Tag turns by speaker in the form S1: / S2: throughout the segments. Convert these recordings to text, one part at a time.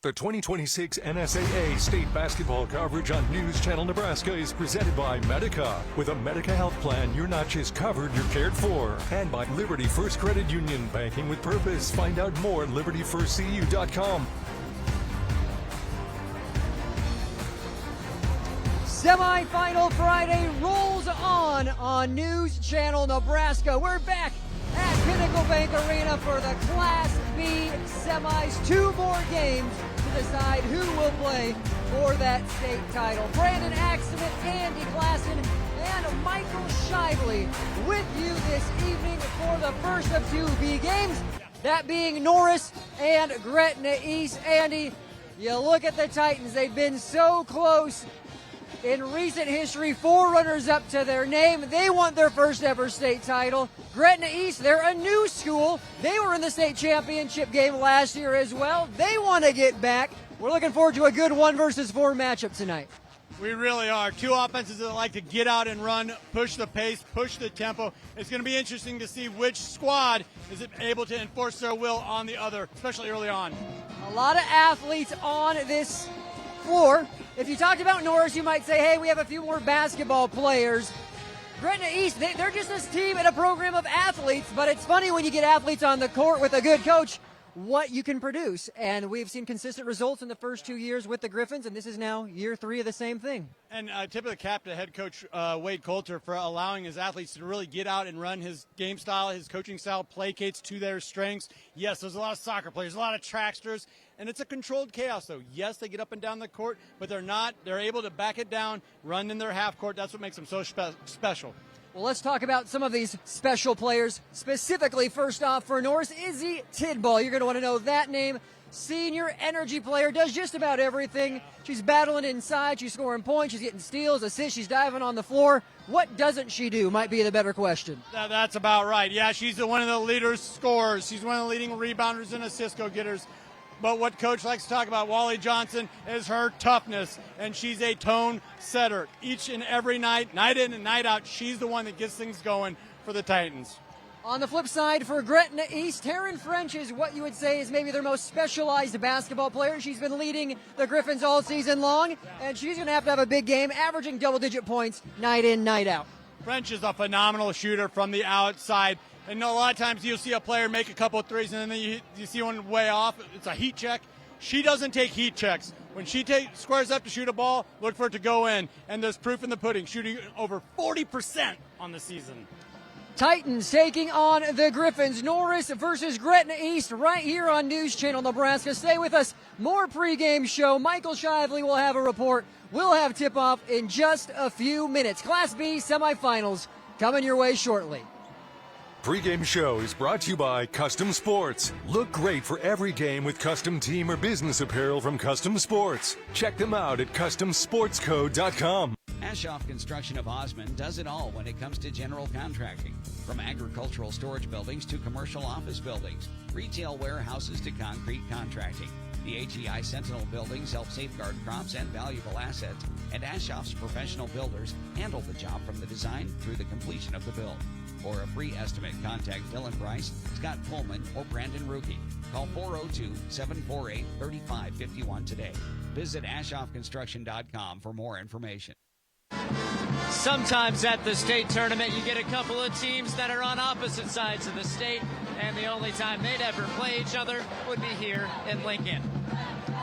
S1: The 2026 NSAA state basketball coverage on News Channel Nebraska is presented by Medica. With a Medica health plan, you're not just covered, you're cared for. And by Liberty First Credit Union, banking with purpose. Find out more at libertyfirstcu.com.
S2: Semi-final Friday rolls on News Channel Nebraska. We're back at Pinnacle Bank Arena for the Class B semis. 2 more games to decide who will play for that state title. Brandon Axelman, Andy Klassen, and Michael Shively with you this evening for the first of 2 B games, that being Norris and Gretna East. Andy, you look at the Titans, they've been so close in recent history, 4 runners-up to their name. They want their first ever state title. Gretna East, they're a new school. They were in the state championship game last year as well. They want to get back. We're looking forward to a good 1 versus 4 matchup tonight.
S3: We really are. 2 offenses that like to get out and run, push the pace, push the tempo. It's going to be interesting to see which squad is able to enforce their will on the other, especially early on.
S2: A lot of athletes on this floor. If you talked about Norris, you might say, hey, we have a few more basketball players. Gretna East, they're just this team and a program of athletes, but it's funny when you get athletes on the court with a good coach, what you can produce. And we've seen consistent results in the first 2 years with the Griffins, and this is now year 3 of the same thing.
S3: And tip of the cap to head coach Wade Coulter for allowing his athletes to really get out and run his game style, his coaching style, placates to their strengths. Yes, there's a lot of soccer players, a lot of tracksters, and it's a controlled chaos, though. Yes, they get up and down the court, but they're able to back it down, run in their half court. That's what makes them so special.
S2: Well, let's talk about some of these special players. Specifically, first off, for Norris, Izzy Tidball. You're going to want to know that name. Senior energy player, does just about everything. She's battling inside, she's scoring points, she's getting steals, assists, she's diving on the floor. What doesn't she do might be the better question.
S3: That's about right. Yeah, she's one of the leaders scorers. She's one of the leading rebounders and assist go-getters. But what Coach likes to talk about, Wally Johnson, is her toughness, and she's a tone setter. Each and every night, night in and night out, she's the one that gets things going for the Titans.
S2: On the flip side, for Gretna East, Taryn French is what you would say is maybe their most specialized basketball player. She's been leading the Griffins all season long, and she's going to have a big game, averaging double-digit points night in, night out.
S3: French is a phenomenal shooter from the outside. And a lot of times you'll see a player make a couple of threes, and then you see one way off. It's a heat check. She doesn't take heat checks. When she squares up to shoot a ball, look for it to go in. And there's proof in the pudding, shooting over 40% on the season.
S2: Titans taking on the Griffins. Norris versus Gretna East right here on News Channel Nebraska. Stay with us. More pregame show. Michael Shively will have a report. We'll have tip-off in just a few minutes. Class B semifinals coming your way shortly.
S1: Pre-game show is brought to you by Custom Sports. Look great for every game with custom team or business apparel from Custom Sports. Check them out at CustomSportsCo.com.
S4: Ashoff Construction of Osmond does it all when it comes to general contracting. From agricultural storage buildings to commercial office buildings, retail warehouses to concrete contracting. The HEI Sentinel buildings help safeguard crops and valuable assets, and Ashoff's professional builders handle the job from the design through the completion of the build. For a free estimate, contact Dylan Bryce, Scott Pullman, or Brandon Ruki. Call 402-748-3551 today. Visit AshoffConstruction.com for more information.
S5: Sometimes at the state tournament, you get a couple of teams that are on opposite sides of the state, and the only time they'd ever play each other would be here in Lincoln.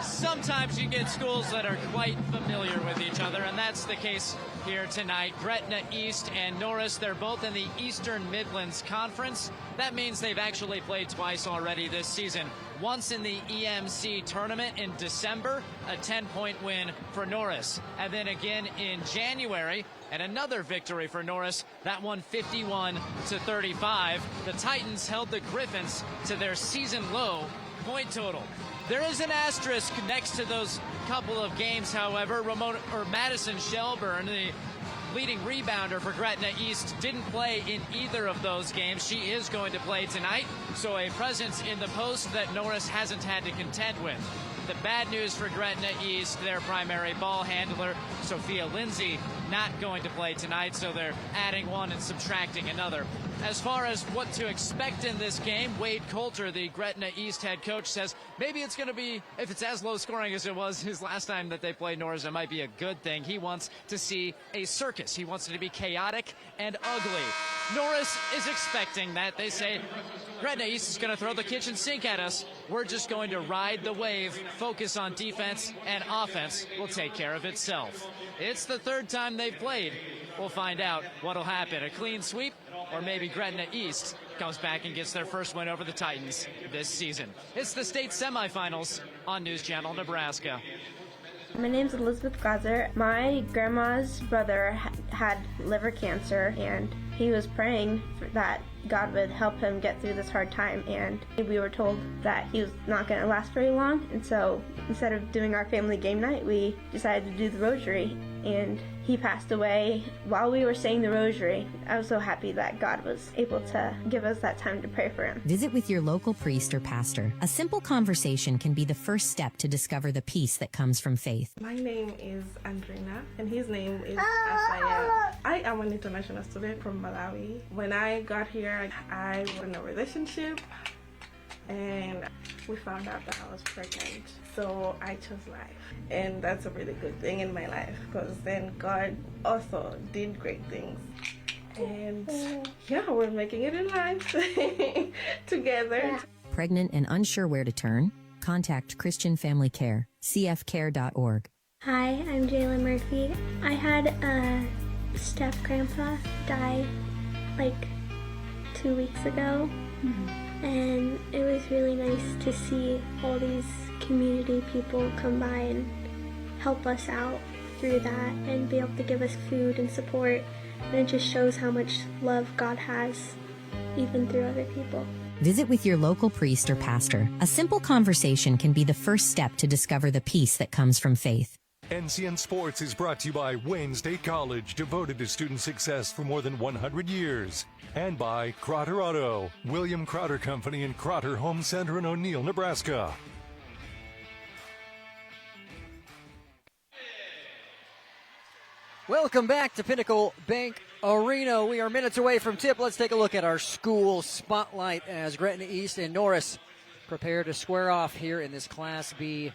S5: Sometimes you get schools that are quite familiar with each other, and that's the case here tonight. Gretna East and Norris, they're both in the Eastern Midlands Conference. That means they've actually played twice already this season. Once in the EMC tournament in December, a 10-point win for Norris. And then again in January, and another victory for Norris, that one 51-35. The Titans held the Griffins to their season low point total. There is an asterisk next to those couple of games, however. Madison Shelburne, the leading rebounder for Gretna East, didn't play in either of those games. She is going to play tonight, so a presence in the post that Norris hasn't had to contend with. The bad news for Gretna East, their primary ball handler, Sophia Lindsay, not going to play tonight, so they're adding one and subtracting another. As far as what to expect in this game, Wade Coulter, the Gretna East head coach, says maybe it's going to be, if it's as low scoring as it was his last time that they played Norris, it might be a good thing. He wants to see a circus. He wants it to be chaotic and ugly. Norris is expecting that. They say Gretna East is going to throw the kitchen sink at us. We're just going to ride the wave, focus on defense, and offense will take care of itself. It's the third time they've played. We'll find out what'll happen. A clean sweep, or maybe Gretna East comes back and gets their first win over the Titans this season. It's the state semifinals on News Channel Nebraska.
S6: My name's Elizabeth Gazer. My grandma's brother had liver cancer, and he was praying that God would help him get through this hard time, and we were told that he was not going to last very long, and so instead of doing our family game night, we decided to do the rosary, and he passed away while we were saying the rosary. I was so happy that God was able to give us that time to pray for him.
S7: Visit with your local priest or pastor. A simple conversation can be the first step to discover the peace that comes from faith.
S8: My name is Andrina, and his name is Asaya. I am an international student from Malawi. When I got here, I was in a relationship, and we found out that I was pregnant. So I chose life, and that's a really good thing in my life, because then God also did great things. And yeah, we're making it in life together.
S7: Pregnant and unsure where to turn? Contact Christian Family Care, cfcare.org.
S9: Hi, I'm Jayla Murphy. I had a step-grandpa die like 2 weeks ago, and it was really nice to see all these community people come by and help us out through that and be able to give us food and support. And it just shows how much love God has, even through other people.
S7: Visit with your local priest or pastor. A simple conversation can be the first step to discover the peace that comes from faith.
S1: NCN Sports is brought to you by Wayne State College, devoted to student success for more than 100 years. And by Crotter Auto, William Crotter Company and Crotter Home Center in O'Neill, Nebraska.
S2: Welcome back to Pinnacle Bank Arena. We are minutes away from tip. Let's take a look at our school spotlight as Gretna East and Norris prepare to square off here in this Class B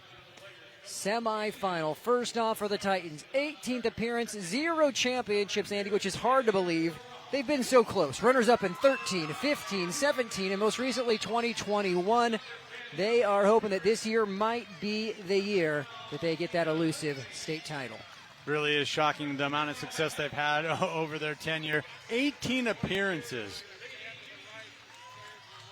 S2: semifinal. First off for the Titans, 18th appearance, 0 championships, Andy, which is hard to believe. They've been so close. Runners up in 13, 15, 17, and most recently 2021. They are hoping that this year might be the year that they get that elusive state title.
S3: Really is shocking the amount of success they've had over their tenure. 18 appearances.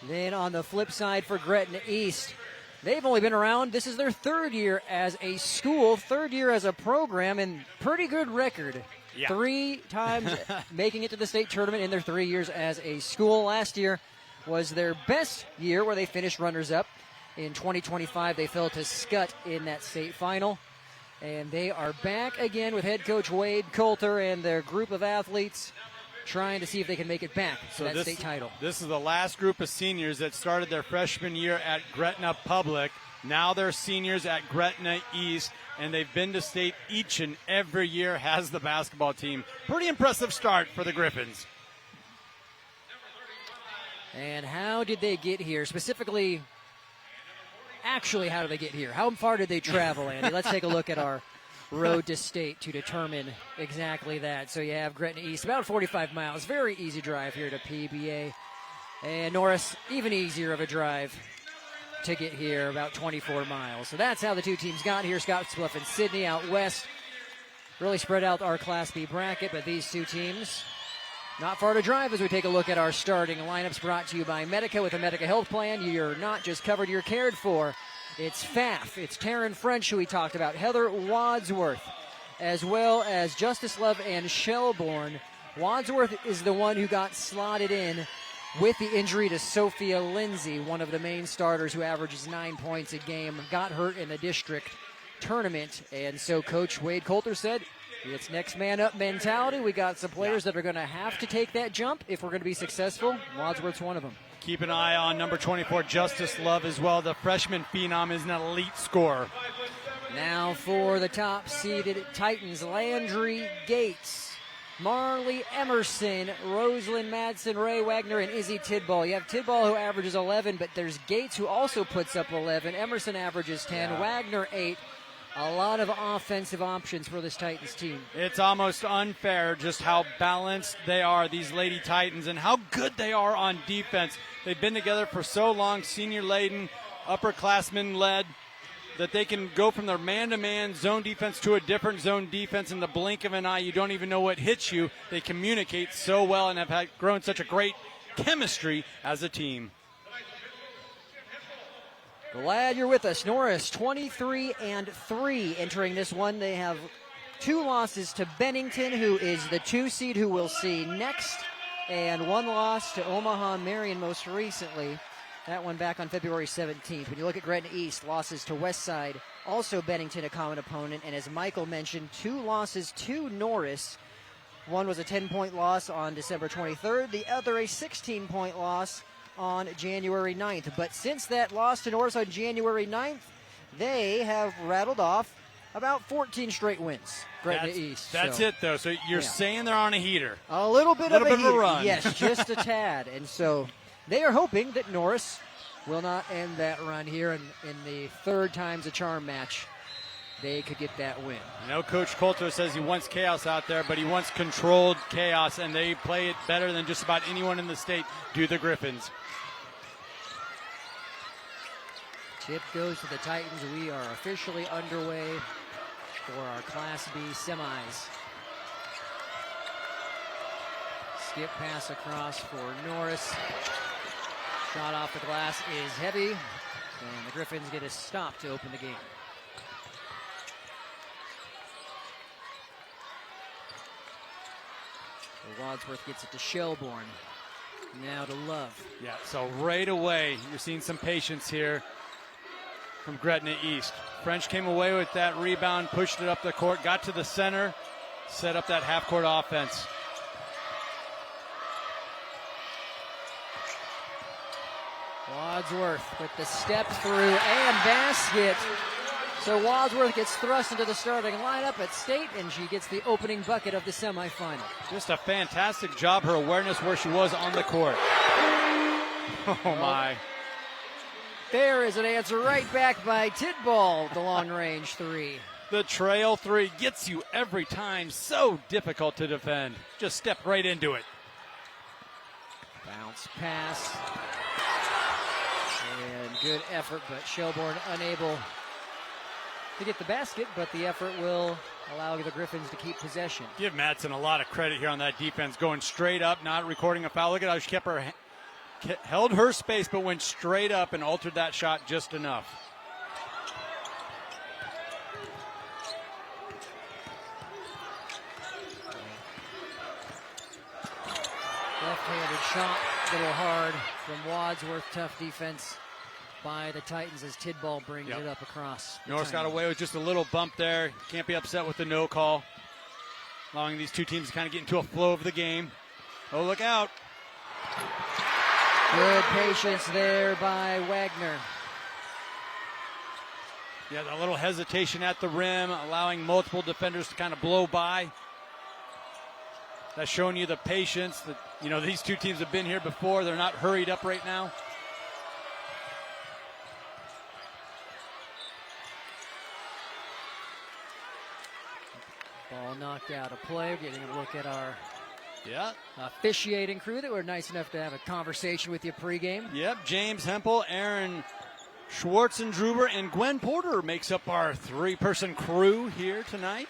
S2: Then on the flip side for Gretna East, they've only been around. This is their third year as a school, third year as a program, and pretty good record. Yeah. 3 times making it to the state tournament in their 3 years as a school. Last year was their best year where they finished runners-up. In 2025, they fell to Scott in that state final. And they are back again with head coach Wade Coulter and their group of athletes trying to see if they can make it back to that state title.
S3: This is the last group of seniors that started their freshman year at Gretna Public. Now they're seniors at Gretna East, and they've been to state each and every year has the basketball team. Pretty impressive start for the Griffins.
S2: And how did they get here? Specifically, actually, how did they get here? How far did they travel, Andy? Let's take a look at our road to state to determine exactly that. So you have Gretna East, about 45 miles. Very easy drive here to PBA. And Norris, even easier of a drive to get here, about 24 miles. So that's how the two teams got here. Scottsbluff and Sydney out west. Really spread out our Class B bracket, but these two teams not far to drive as we take a look at our starting lineups, brought to you by Medica. With a Medica health plan, you're not just covered, you're cared for. It's Pfaff, it's Taryn French, who we talked about, Heather Wadsworth, as well as Justice Love and Shelbourne. Wadsworth is the one who got slotted in with the injury to Sophia Lindsay, one of the main starters who averages 9 points a game, got hurt in the district tournament. And so Coach Wade Coulter said, it's next man up mentality. We got some players that are going to have to take that jump if we're going to be successful. Wadsworth's one of them.
S3: Keep an eye on number 24, Justice Love, as well. The freshman phenom is an elite scorer.
S2: Now for the top-seeded Titans, Landry Gates. Marley Emerson, Rosalind Madsen, Ray Wagner, and Izzy Tidball. You have Tidball who averages 11, but there's Gates who also puts up 11. Emerson averages 10, Wagner 8. A lot of offensive options for this Titans team.
S3: It's almost unfair just how balanced they are, these Lady Titans, and how good they are on defense. They've been together for so long, senior-laden, upperclassmen-led, that they can go from their man-to-man zone defense to a different zone defense in the blink of an eye. You don't even know what hits you. They communicate so well and have grown such a great chemistry as a team.
S2: Glad you're with us. Norris 23-3 entering this one. They have 2 losses to Bennington, who is the 2 seed, who we'll see next, and 1 loss to Omaha Marion most recently. That one back on February 17th. When you look at Gretna East, losses to Westside, also Bennington a common opponent, and as Michael mentioned, 2 losses to Norris. One was a 10-point loss on December 23rd, the other a 16-point loss on January 9th. But since that loss to Norris on January 9th, they have rattled off about 14 straight wins. Gretna East.
S3: That's it, though. So you're saying they're on a heater.
S2: A little bit of a heater.
S3: Run.
S2: Yes, just a tad. And so they are hoping that Norris will not end that run here in the 3rd time's a charm match. They could get that win.
S3: I know Coach Coulter says he wants chaos out there, but he wants controlled chaos, and they play it better than just about anyone in the state do the Griffins.
S2: Tip goes to the Titans. We are officially underway for our Class B semis. Skip pass across for Norris. Shot off the glass is heavy, and the Griffins get a stop to open the game. So Wadsworth gets it to Shelbourne. Now to Love.
S3: Yeah, so right away, you're seeing some patience here from Gretna East. French came away with that rebound, pushed it up the court, got to the center, set up that half-court offense.
S2: Wadsworth with the step through and basket. So Wadsworth gets thrust into the starting lineup at State, and she gets the opening bucket of the semifinal.
S3: Just a fantastic job, her awareness where she was on the court. Oh, my.
S2: There is an answer right back by Tidball, the long-range 3.
S3: The trail 3 gets you every time. So difficult to defend. Just step right into it.
S2: Bounce pass. And good effort, but Shelbourne unable to get the basket, but the effort will allow the Griffins to keep possession.
S3: Give Madsen a lot of credit here on that defense, going straight up, not recording a foul. Look at how she kept her, held her space, but went straight up and altered that shot just enough.
S2: Left-handed shot, a little hard from Wadsworth. Tough defense by the Titans as Tidball brings it up across.
S3: Norris got away with just a little bump there. Can't be upset with the no call. Allowing these two teams to kind of get into a flow of the game. Oh, look out.
S2: Good patience there by Wagner.
S3: Yeah, a little hesitation at the rim, allowing multiple defenders to kind of blow by. That's showing you the patience that, you know, these two teams have been here before. They're not hurried up right now.
S2: Ball knocked out of play. Getting a look at our officiating crew that were nice enough to have a conversation with you pregame.
S3: Yep, James Hempel, Aaron Schwartzendruber, and Gwen Porter makes up our 3-person crew here tonight.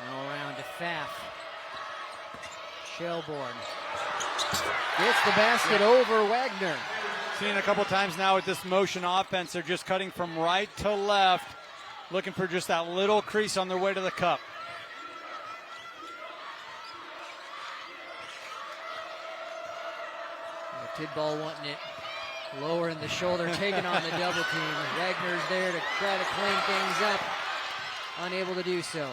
S2: Now around to Pfaff. Shelbourne gets the basket over Wagner.
S3: Seen a couple times now with this motion offense, they're just cutting from right to left, looking for just that little crease on their way to the cup.
S2: Tidball wanting it lower in the shoulder, taking on the double team. Wagner's there to try to clean things up, unable to do so.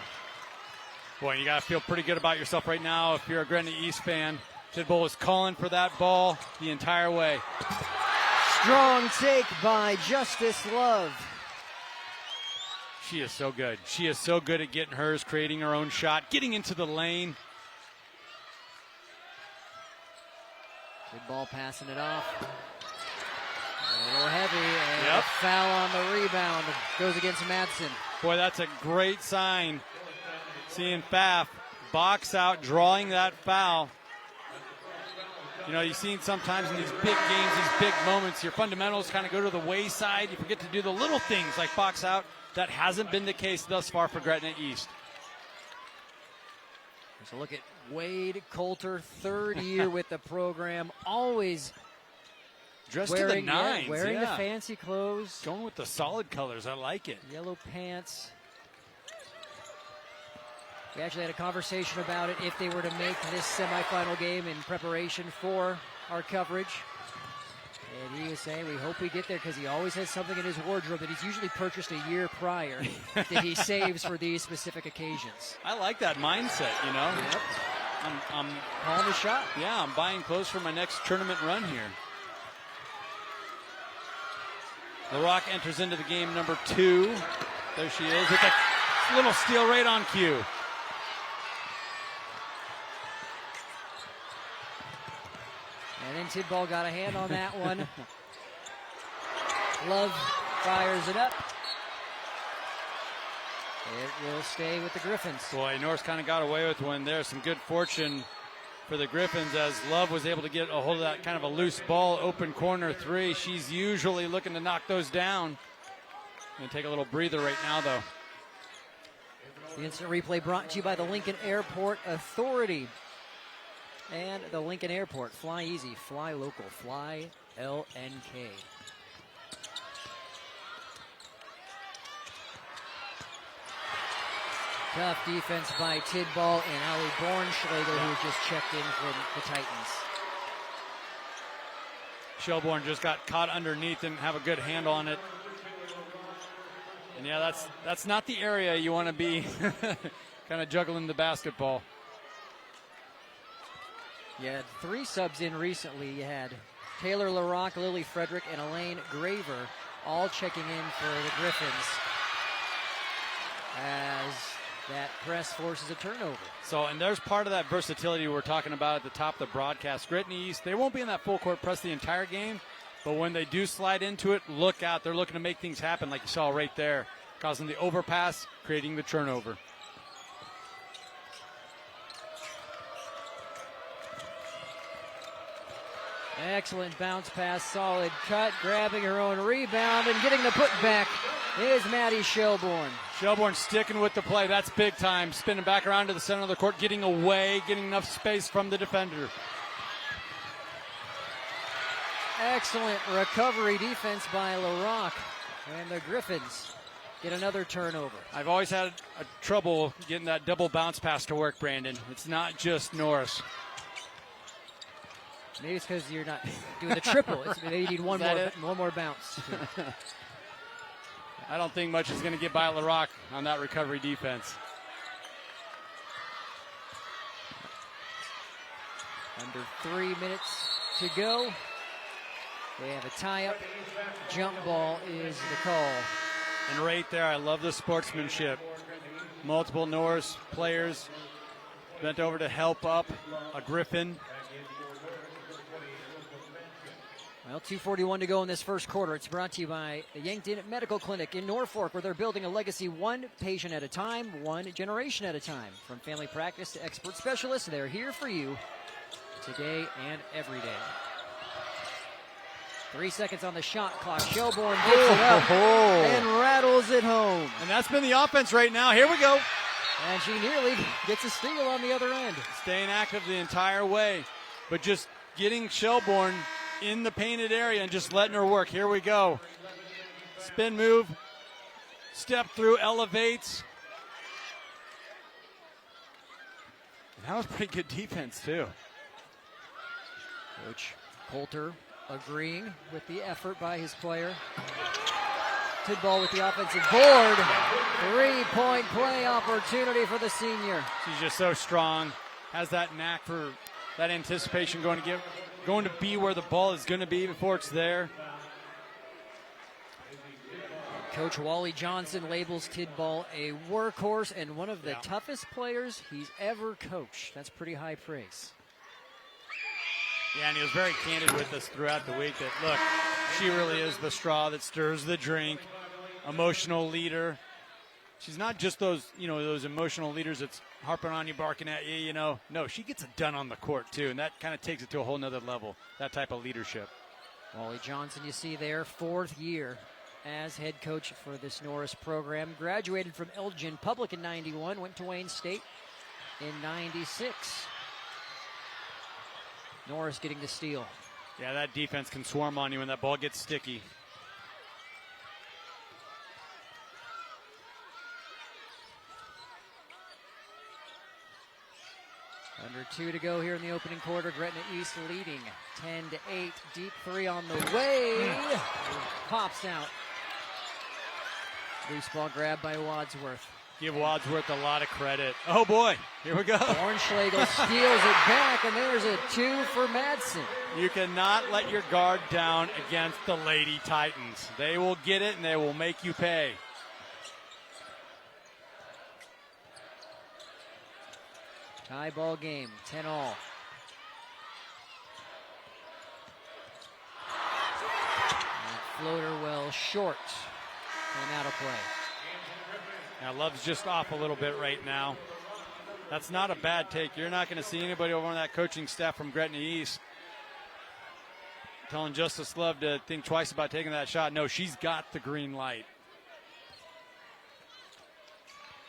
S3: Boy, you got to feel pretty good about yourself right now if you're a Gretna East fan. Tidball is calling for that ball the entire way.
S2: Strong take by Justice Love.
S3: She is so good. She is so good at getting hers, creating her own shot, getting into the lane.
S2: Good ball, passing it off. A little heavy, and a foul on the rebound. Goes against Madsen.
S3: Boy, that's a great sign. Seeing Pfaff box out, drawing that foul. You know, you've seen sometimes in these big games, these big moments, your fundamentals kind of go to the wayside. You forget to do the little things like box out. That hasn't been the case thus far for Gretna East.
S2: So look at Wade Coulter, third year with the program, always
S3: dressed
S2: wearing,
S3: to the nines.
S2: Wearing the fancy clothes.
S3: Going with the solid colors. I like it.
S2: Yellow pants. We actually had a conversation about it if they were to make this semifinal game in preparation for our coverage. And he was saying, we hope we get there because he always has something in his wardrobe that he's usually purchased a year prior that he saves for these specific occasions.
S3: I like that mindset, you know.
S2: Yep.
S3: I'm
S2: calling the shot.
S3: Yeah, I'm buying clothes for my next tournament run here. LaRock enters into the game number 2. There she is with a little steal right on cue.
S2: And then Tidball got a hand on that one. Love fires it up. It will stay with the Griffins.
S3: Boy, Norris kind of got away with one there. Some good fortune for the Griffins as Love was able to get a hold of that kind of a loose ball, open corner 3. She's usually looking to knock those down. Going to take a little breather right now, though.
S2: The instant replay brought to you by the Lincoln Airport Authority. And the Lincoln Airport. Fly easy, fly local, fly LNK. Tough defense by Tidball and Ali Bornschlegel, who just checked in from the Titans.
S3: Shelbourne just got caught underneath and have a good handle on it. And yeah, that's not the area you want to be kind of juggling the basketball.
S2: You had 3 subs in recently. You had Taylor LaRock, Lily Frederick, and Elaine Graver all checking in for the Griffins as that press forces a turnover.
S3: So, and there's part of that versatility we're talking about at the top of the broadcast. Gretna East, they won't be in that full court press the entire game, but when they do slide into it, look out. They're looking to make things happen like you saw right there, causing the overpass, creating the turnover.
S2: Excellent bounce pass, solid cut, grabbing her own rebound and getting the putback is Maddie Shelbourne.
S3: Shelbourne sticking with the play. That's big time. Spinning back around to the center of the court, getting away, getting enough space from the defender.
S2: Excellent recovery defense by LaRock. And the Griffins get another turnover.
S3: I've always had trouble getting that double bounce pass to work, Brandon. It's not just Norris.
S2: Maybe it's because you're not doing the triple. Maybe you need one more bounce.
S3: I don't think much is going to get by LaRock on that recovery defense.
S2: Under 3 minutes to go. They have a tie-up. Jump ball is the call.
S3: And right there, I love the sportsmanship. Multiple Norris players bent over to help up a Griffin.
S2: Well, 2:41 to go in this first quarter. It's brought to you by the Yankton Medical Clinic in Norfolk, where they're building a legacy one patient at a time, one generation at a time. From family practice to expert specialists, they're here for you today and every day. 3 seconds on the shot clock. Shelbourne gets it up and rattles it home.
S3: And that's been the offense right now. Here we go.
S2: And she nearly gets a steal on the other end.
S3: Staying active the entire way, but just getting Shelbourne in the painted area and just letting her work. Here we go. Spin move. Step through, elevates. And that was pretty good defense, too.
S2: Coach Coulter agreeing with the effort by his player. Tidball with the offensive board. 3-point play opportunity for the senior.
S3: She's just so strong. Has that knack for that anticipation, going to be where the ball is going to be before it's there.
S2: Coach Wally Johnson labels Tidball a workhorse and one of the toughest players he's ever coached. That's pretty high praise.
S3: Yeah, and he was very candid with us throughout the week that, look, she really is the straw that stirs the drink, emotional leader. She's not just those, those emotional leaders that's harping on you, barking at you, No, she gets it done on the court, too, and that kind of takes it to a whole nother level, that type of leadership.
S2: Wally Johnson, you see there, 4th year as head coach for this Norris program. Graduated from Elgin Public in 91, went to Wayne State in 96. Norris getting the steal.
S3: Yeah, that defense can swarm on you when that ball gets sticky.
S2: Under 2 to go here in the opening quarter. Gretna East leading 10-8. Deep 3 on the way. Pops out. Loose ball grabbed by Wadsworth.
S3: Give Wadsworth a lot of credit. Oh, boy. Here we go.
S2: Hornschlegel steals it back, and there's a 2 for Madsen.
S3: You cannot let your guard down against the Lady Titans. They will get it, and they will make you pay.
S2: Tie ball game, 10-all. Floater well short. And out of play.
S3: Now, Love's just off a little bit right now. That's not a bad take. You're not going to see anybody over on that coaching staff from Gretna East telling Justice Love to think twice about taking that shot. No, she's got the green light.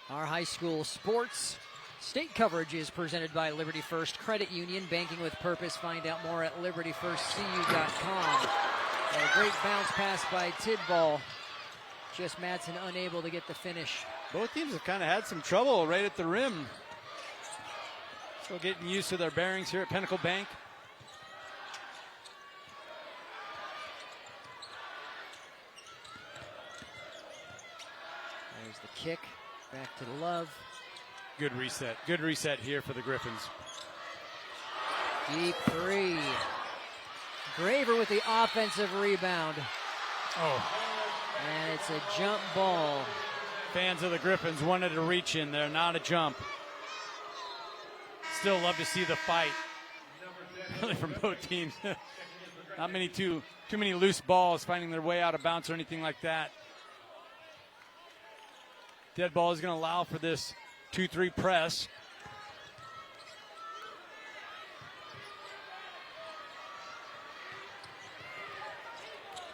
S2: Our high school sports state coverage is presented by Liberty First Credit Union. Banking with purpose. Find out more at libertyfirstcu.com. A great bounce pass by Tidball. Just Madsen unable to get the finish.
S3: Both teams have kind of had some trouble right at the rim. Still getting used to their bearings here at Pinnacle Bank.
S2: There's the kick. Back to Love.
S3: Good reset. Good reset here for the Griffins.
S2: Deep 3. Graver with the offensive rebound.
S3: Oh.
S2: And it's a jump ball.
S3: Fans of the Griffins wanted to reach in there, not a jump. Still love to see the fight. Really from both teams. Not many too many loose balls finding their way out of bounds or anything like that. Dead ball is going to allow for this 2-3 press.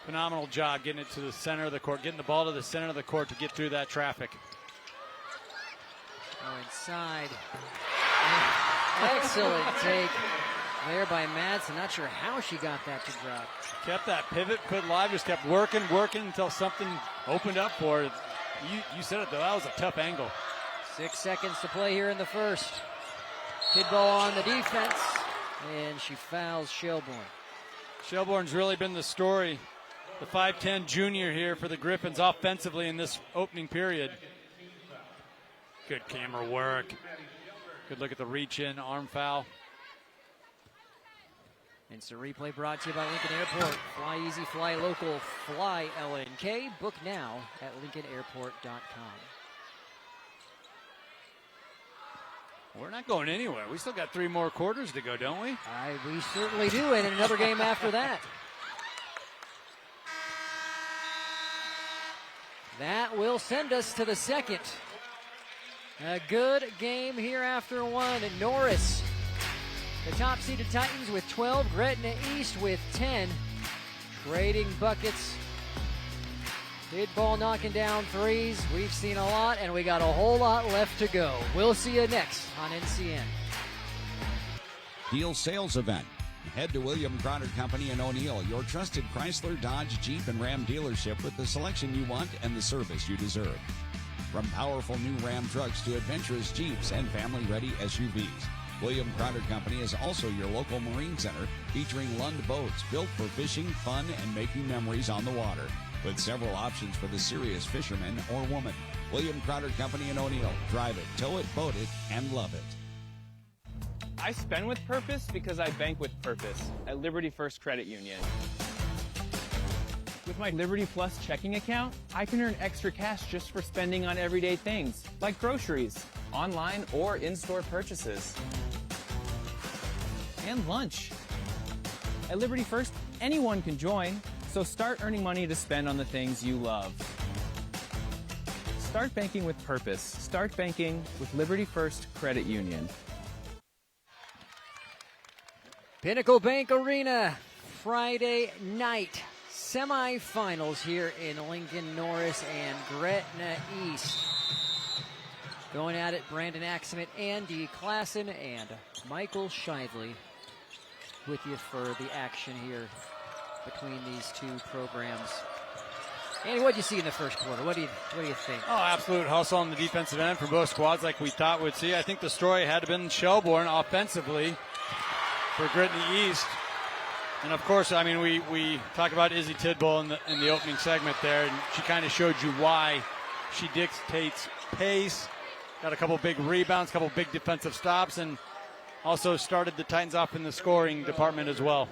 S3: Phenomenal job getting it to the center of the court, getting the ball to the center of the court to get through that traffic.
S2: Oh, inside. Excellent take there by Madsen. Not sure how she got that to drop.
S3: Kept that pivot, put live, just kept working until something opened up for her. You said it, though. That was a tough angle.
S2: 6 seconds to play here in the first. Tidball on the defense, and she fouls Shelbourne.
S3: Shelbourne's really been the story. The 5'10 junior here for the Griffins offensively in this opening period. Good camera work. Good look at the reach-in, arm foul.
S2: Instant replay brought to you by Lincoln Airport. Fly easy, fly local, fly LNK. Book now at LincolnAirport.com.
S3: We're not going anywhere. We still got 3 more quarters to go, don't we?
S2: We certainly do, and another game after that. That will send us to the second. A good game here after 1. And Norris, the top-seeded Titans with 12. Gretna East with 10. Trading buckets. Tidball knocking down threes. We've seen a lot, and we got a whole lot left to go. We'll see you next on NCN.
S4: Deal sales event. Head to William Crowder Company in O'Neill, your trusted Chrysler, Dodge, Jeep, and Ram dealership with the selection you want and the service you deserve. From powerful new Ram trucks to adventurous Jeeps and family-ready SUVs. William Crowder Company is also your local marine center, featuring Lund boats built for fishing, fun, and making memories on the water, with several options for the serious fisherman or woman. William Crowder Company in O'Neill. Drive it, tow it, boat it, and love it.
S10: I spend with purpose because I bank with purpose at Liberty First Credit Union. With With my Liberty Plus checking account, I can earn extra cash just for spending on everyday things, like groceries, online or in-store purchases, and lunch. At Liberty First, anyone can join, so start earning money to spend on the things you love. Start banking with purpose. Start banking with Liberty First Credit Union.
S2: Pinnacle Bank Arena, Friday night semifinals here in Lincoln. Norris and Gretna East going at it. Brandon Axemet, Andy Klassen, and Michael Shively with you for the action here between these two programs. Andy, what did you see in the first quarter? What do you think?
S3: Oh, absolute hustle on the defensive end for both squads like we thought we'd see. I think the story had to been Shelbourne offensively for Gretna East. And, of course, I mean, we talked about Izzy Tidball in the opening segment there, and she kind of showed you why she dictates pace, got a couple big rebounds, a couple big defensive stops, and also started the Titans off in the scoring department as well.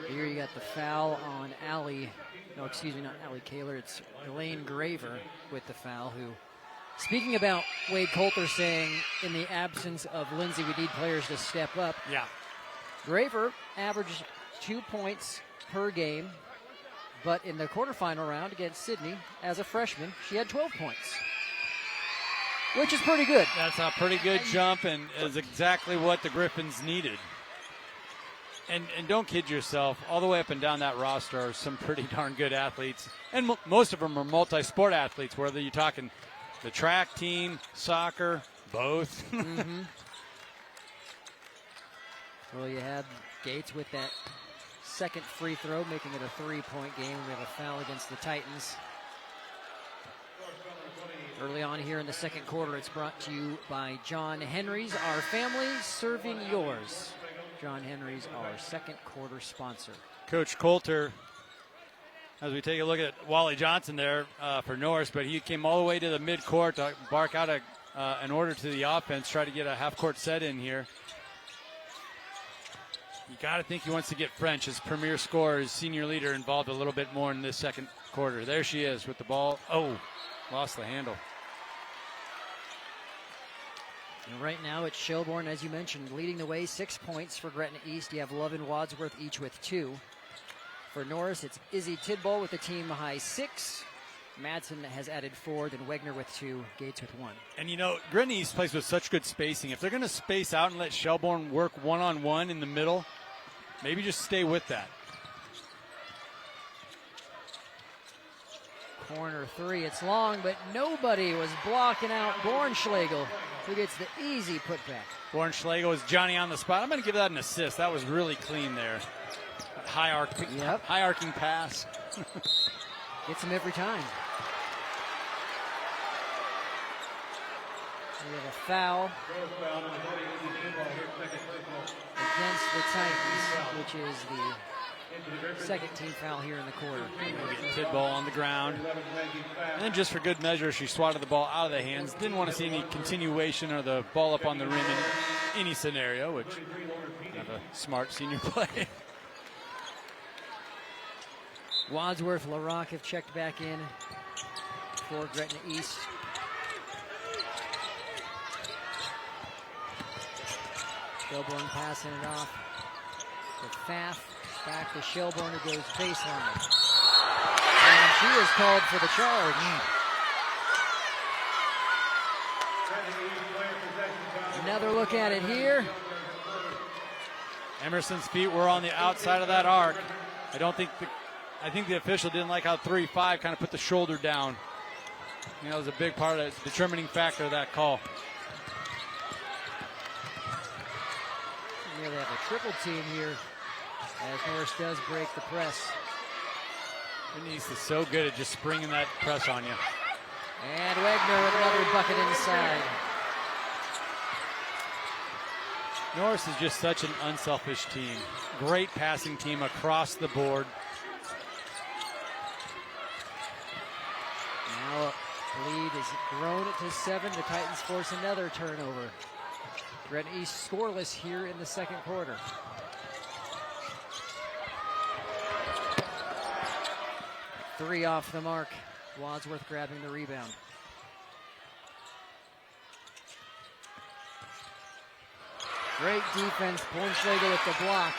S2: Here you got the foul on Allie. No, excuse me, not Allie Kaler. It's Elaine Graver with the foul, who, speaking about Wade Coulter saying, in the absence of Lindsay, we need players to step up.
S3: Yeah.
S2: Graver averaged 2 points per game, but in the quarterfinal round against Sydney, as a freshman, she had 12 points, which is pretty good.
S3: That's a pretty good jump and is exactly what the Griffins needed. And don't kid yourself, all the way up and down that roster are some pretty darn good athletes. And most of them are multi-sport athletes, whether you're talking the track team, soccer, both.
S2: Mm-hmm. Well, you had Gates with that second free throw, making it a 3-point game. We have a foul against the Titans. Early on here in the second quarter, it's brought to you by John Henry's, our family serving yours. John Henry's, our second quarter sponsor.
S3: Coach Coulter, as we take a look at Wally Johnson there for Norris, but he came all the way to the midcourt to bark out an order to the offense, try to get a half-court set in here. You got to think he wants to get French, his premier scorer, his senior leader, involved a little bit more in this second quarter. There she is with the ball. Oh, lost the handle.
S2: And right now it's Shelbourne, as you mentioned, leading the way, 6 points for Gretna East. You have Love and Wadsworth each with 2. For Norris, it's Izzy Tidball with the team high 6. Madsen has added 4, then Wegner with 2, Gates with 1.
S3: And you know, Gretna East plays with such good spacing. If they're going to space out and let Shelbourne work one-on-one in the middle, maybe just stay with that.
S2: Corner 3, it's long, but nobody was blocking out Bornschlegel, who gets the easy putback.
S3: Bornschlegel is Johnny on the spot. I'm going to give that an assist. That was really clean there. High arcing pass.
S2: Gets him every time. We have a foul against the Titans, which is the second team foul here in the quarter.
S3: Tidball on the ground. And then just for good measure, she swatted the ball out of the hands. Didn't want to see any continuation or the ball up on the rim in any scenario, which kind of a smart senior play.
S2: Wadsworth, LaRock have checked back in for Gretna East. Shelbourne passing it off to Pfaff. Back to Shelbourne, who goes baseline. And she is called for the charge. Another look at it here.
S3: Emerson's feet were on the outside of that arc. I think the official didn't like how 3-5 kind of put the shoulder down. You know, it was a big part of the determining factor of that call.
S2: Nearly have a triple team here as Norris does break the press.
S3: Denise is so good at just springing that press on you.
S2: And Wegner with another bucket inside.
S3: Norris is just such an unselfish team. Great passing team across the board.
S2: Now lead is grown to 7. The Titans force another turnover. Gretna East scoreless here in the second quarter. 3 off the mark. Wadsworth grabbing the rebound. Great defense, Bornschlegel with the block.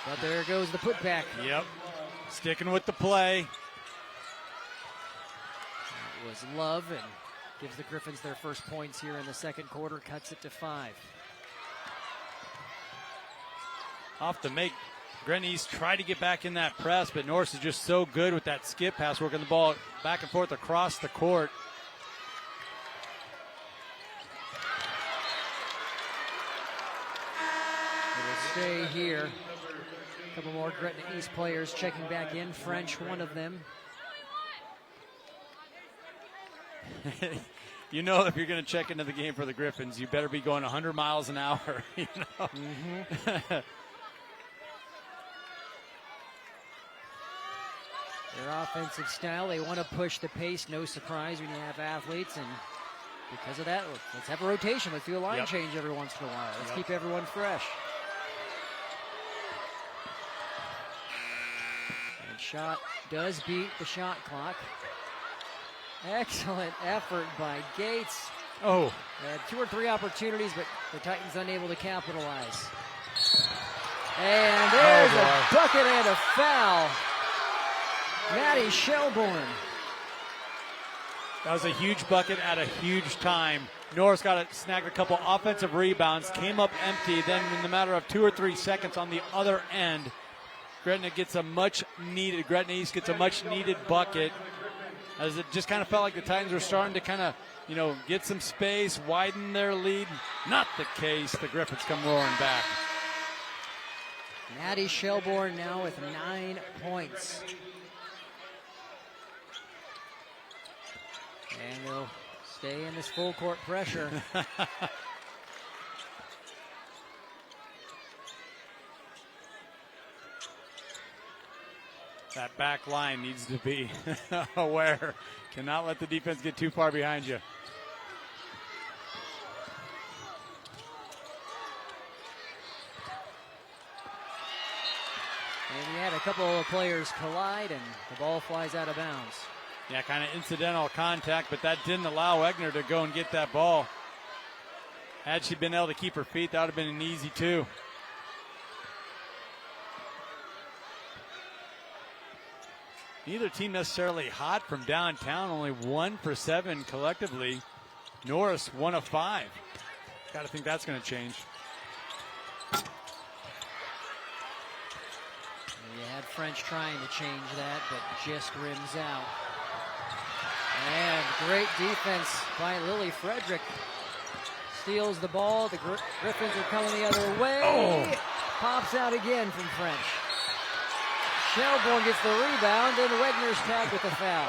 S2: But there goes the putback.
S3: Yep, sticking with the play.
S2: It was Love, and gives the Griffins their first points here in the second quarter, cuts it to 5.
S3: Off the make, Gretna East tried to get back in that press, but Norris is just so good with that skip pass, working the ball back and forth across the court.
S2: It'll stay here. A couple more Gretna East players checking back in. French, one of them.
S3: You know, if you're going to check into the game for the Griffins, you better be going 100 miles an hour. You know?
S2: Their offensive style, they want to push the pace. No surprise when you have athletes, and because of that, let's have a rotation. Let's do a line change every once in a while. Let's keep everyone fresh. And shot does beat the shot clock. Excellent effort by Gates.
S3: Oh.
S2: They had 2 or 3 opportunities, but the Titans unable to capitalize. And there's a bucket and a foul. Maddie Shelbourne.
S3: That was a huge bucket at a huge time. Norris snagged a couple offensive rebounds, came up empty. Then in the matter of 2 or 3 seconds on the other end, Gretna East gets a much needed bucket. As it just kind of felt like the Titans were starting to kind of, get some space, widen their lead. Not the case. The Griffins come roaring back.
S2: Maddie Shelbourne now with 9 points. And they'll stay in this full court pressure.
S3: That back line needs to be aware. Cannot let the defense get too far behind you.
S2: And you had a couple of players collide, and the ball flies out of bounds.
S3: Yeah, kind of incidental contact, but that didn't allow Egner to go and get that ball. Had she been able to keep her feet, that would have been an easy 2. Neither team necessarily hot from downtown, only 1 for 7 collectively. Norris 1 of 5. Got to think that's going to change.
S2: You had French trying to change that, but just rims out. And great defense by Lily Frederick. Steals the ball. The Griffins are coming the other way.
S3: Oh.
S2: Pops out again from French. Shelbourne gets the rebound, and Wegner's tagged with a foul.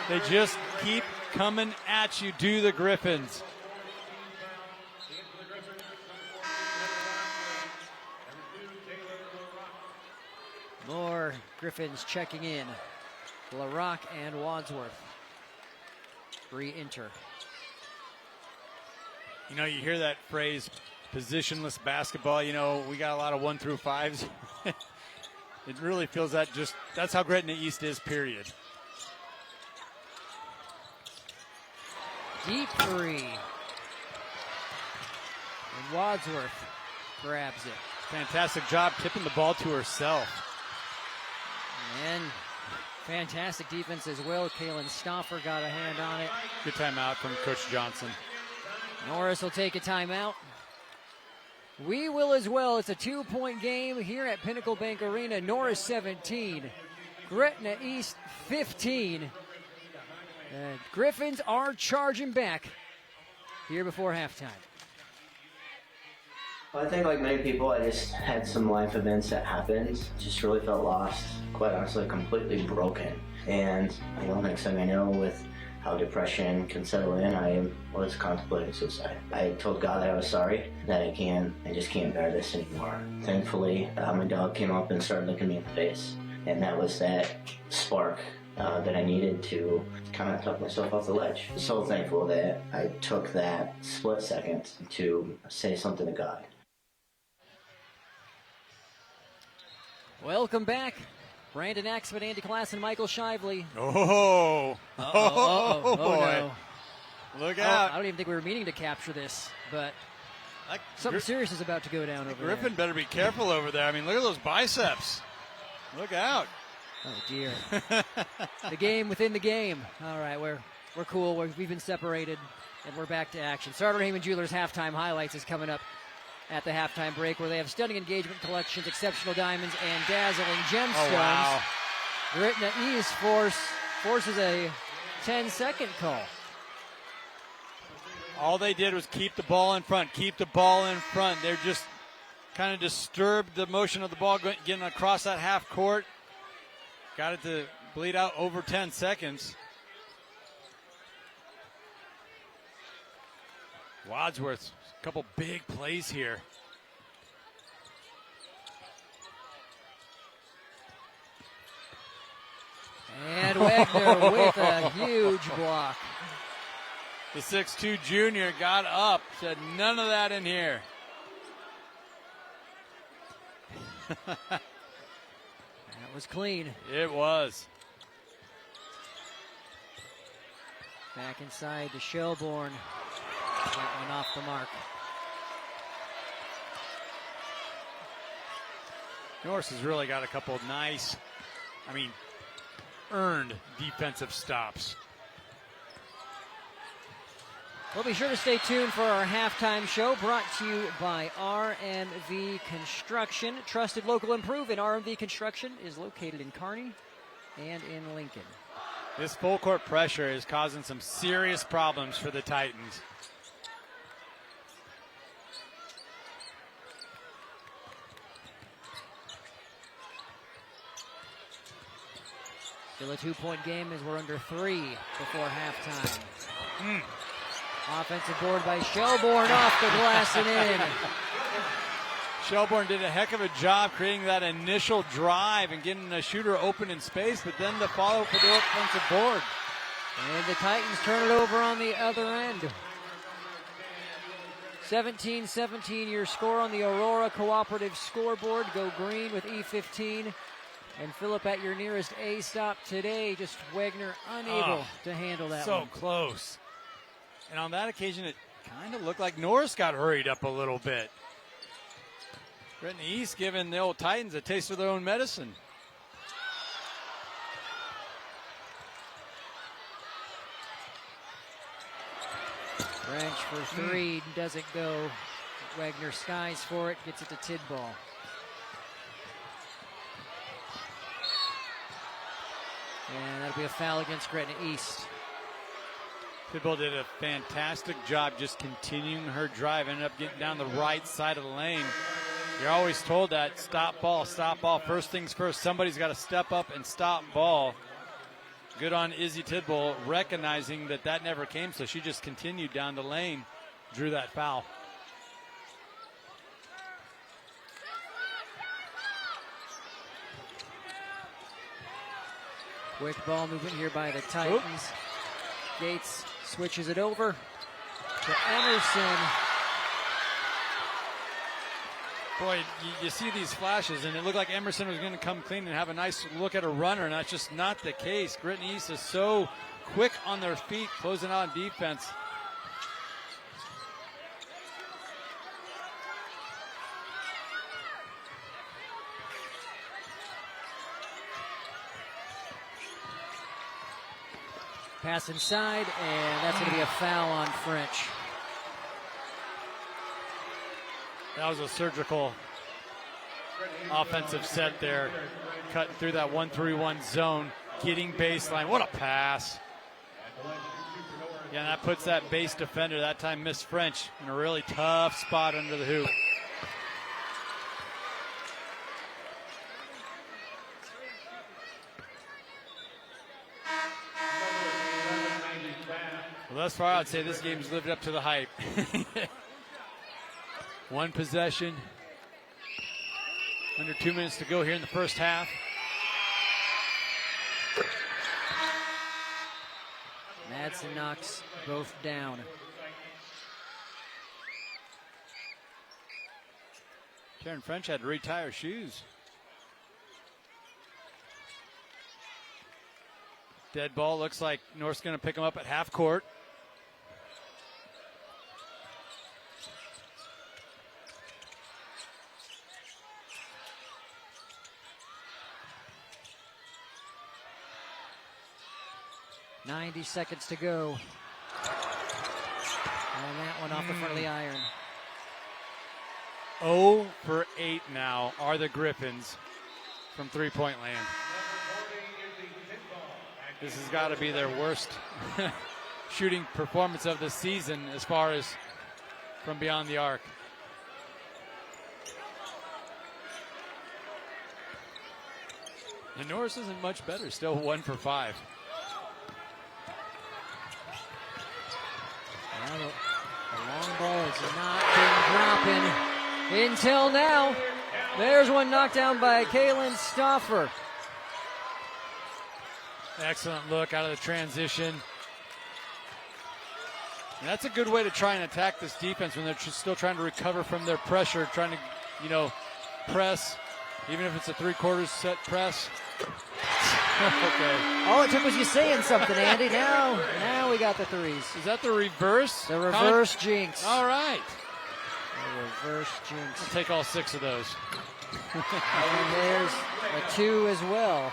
S3: They just keep coming at you, do the Griffins.
S2: More Griffins checking in. LaRock and Wadsworth re-enter.
S3: You hear that phrase, positionless basketball. We got a lot of 1 through 5s. It really feels that's how Gretna East is, period.
S2: Deep 3. And Wadsworth grabs it.
S3: Fantastic job tipping the ball to herself.
S2: And fantastic defense as well. Kaylin Stauffer got a hand on it.
S3: Good timeout from Coach Johnson.
S2: Norris will take a timeout. We will as well. It's a 2-point game here at Pinnacle Bank Arena. Norris 17, Gretna East 15. Griffins are charging back here before halftime.
S11: Well, I think like many people, I just had some life events that happened. Just really felt lost, quite honestly, completely broken. And next thing I know, with how depression can settle in, I was contemplating suicide. I told God that I was sorry, that I just can't bear this anymore. Thankfully, my dog came up and started looking me in the face. And that was that spark that I needed to kind of talk myself off the ledge. So thankful that I took that split second to say something to God.
S2: Welcome back Brandon Axman, Andy Klassen, and Michael Shively.
S3: Oh,
S2: Oh,
S3: boy.
S2: no.
S3: Look out.
S2: I don't even think we were meaning to capture this, but
S3: Like,
S2: something serious is about to go down over
S3: Griffin
S2: there.
S3: better be careful over there. I mean, look at those biceps. Look out.
S2: Oh, dear. The game within the game. All right, we're cool. We've been separated, and we're back to action. Sartor Heyman Jewelers halftime highlights is coming up at the halftime break, where they have stunning engagement collections, exceptional diamonds, and dazzling gemstones.
S3: Oh, wow.
S2: Gretna East forces a 10-second call.
S3: All they did was keep the ball in front, They're just kind of disturbed the motion of the ball getting across that half court. Got it to bleed out over 10 seconds. Wadsworth, a couple big plays here.
S2: And Wagner with a huge block.
S3: The 6'2 junior got up, said none of that in here.
S2: That was clean.
S3: It was.
S2: Back inside to Shelbourne. That one off the mark.
S3: Norris has really got a couple of nice, earned defensive stops.
S2: Well, be sure to stay tuned for our halftime show, brought to you by RMV Construction. Trusted local improvement. RMV Construction is located in Kearney and in Lincoln.
S3: This full court pressure is causing some serious problems for the Titans.
S2: Still a 2-point game as we're under 3 before halftime. Offensive board by Shelbourne, off the glass and in.
S3: Shelbourne did a heck of a job creating that initial drive and getting a shooter open in space, but then the follow for the offensive board.
S2: And the Titans turn it over on the other end. 17-17 your score on the Aurora Cooperative scoreboard. Go green with E15. And Phillip at your nearest A stop today. Just Wagner unable to handle that one.
S3: So close. And on that occasion, it kind of looked like Norris got hurried up a little bit. Gretna East giving the old Titans a taste of their own medicine.
S2: French for three, doesn't go. Wagner skies for it, gets it to Tidball. And that'll be a foul against Gretna East.
S3: Tidball did a fantastic job just continuing her drive. Ended up getting down the right side of the lane. You're always told that stop ball. First things first. Somebody's got to step up and stop ball. Good on Izzy Tidball recognizing that never came, so she just continued down the lane, drew that foul.
S2: Quick ball movement here by the Titans. Gates switches it over to Emerson.
S3: Boy, you see these flashes, and it looked like Emerson was going to come clean and have a nice look at a runner, and that's just not the case. Gretna East is so quick on their feet, closing out on defense.
S2: Pass inside, and that's going to be a foul on French.
S3: That was a surgical offensive set there. Cutting through that 1-3-1 zone, getting baseline. What a pass. Yeah, that puts that base defender, that time Miss French, in a really tough spot under the hoop. Well, thus far, I'd say this game's lived up to the hype. One possession. Under 2 minutes to go here in the first half.
S2: Madsen knocks both down.
S3: Karen French had to retie her shoes. Dead ball. Looks like Norris going to pick him up at half court.
S2: .90 seconds to go. And that one off the front of the iron.
S3: 0 for 8 now are the Griffins from three-point land. This has got to be their worst shooting performance of the season as far as from beyond the arc. And Norris isn't much better, still 1 for 5.
S2: Well, the long ball has not been dropping until now. There's one knocked down by Kalen Stauffer.
S3: Excellent look out of the transition. And that's a good way to try and attack this defense when they're still trying to recover from their pressure, trying to, press, even if it's a three-quarters set press. Okay.
S2: All it took was you saying something, Andy. Now we got the threes.
S3: Is that the reverse?
S2: The reverse jinx.
S3: All right.
S2: The reverse jinx.
S3: I'll take all 6 of those.
S2: And there's a 2 as well.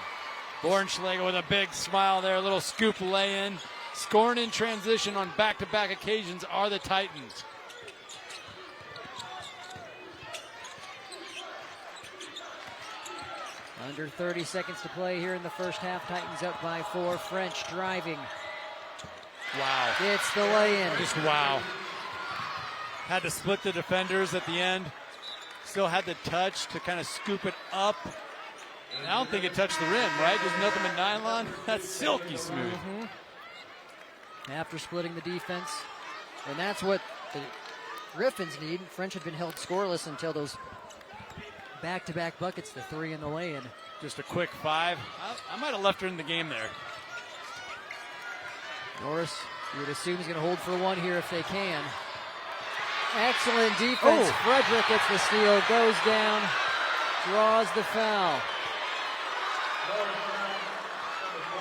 S3: Bornschlegel with a big smile there, a little scoop lay-in. Scoring in transition on back-to-back occasions are the Titans.
S2: Under 30 seconds to play here in the first half. Titans up by 4. French driving.
S3: Wow.
S2: It's the lay-in.
S3: Just wow. Had to split the defenders at the end. Still had the touch to kind of scoop it up. I don't think it touched the rim, right? There's nothing but nylon. That's silky smooth.
S2: Mm-hmm. After splitting the defense. And that's what the Griffins need. French had been held scoreless until those back-to-back buckets, the 3 and the lay-in.
S3: Just a quick 5. I might have left her in the game there.
S2: Norris, you would assume, is going to hold for 1 here if they can. Excellent defense.
S3: Oh.
S2: Frederick gets the steal, goes down, draws the foul.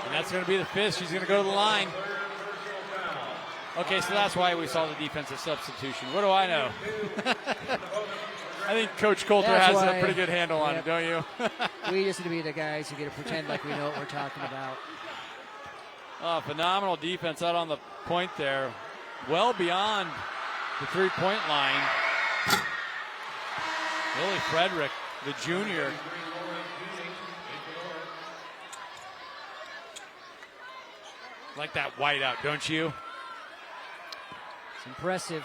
S3: And that's going to be the 5th. She's going to go to the line. Okay, so that's why we saw the defensive substitution. What do I know? I think Coach Coulter has a pretty good handle on it, don't you?
S2: We just need to be the guys who get to pretend like we know what we're talking about.
S3: Phenomenal defense out on the point there. Well beyond the three-point line. Lily Frederick, the junior. Like that white out, don't you?
S2: It's impressive.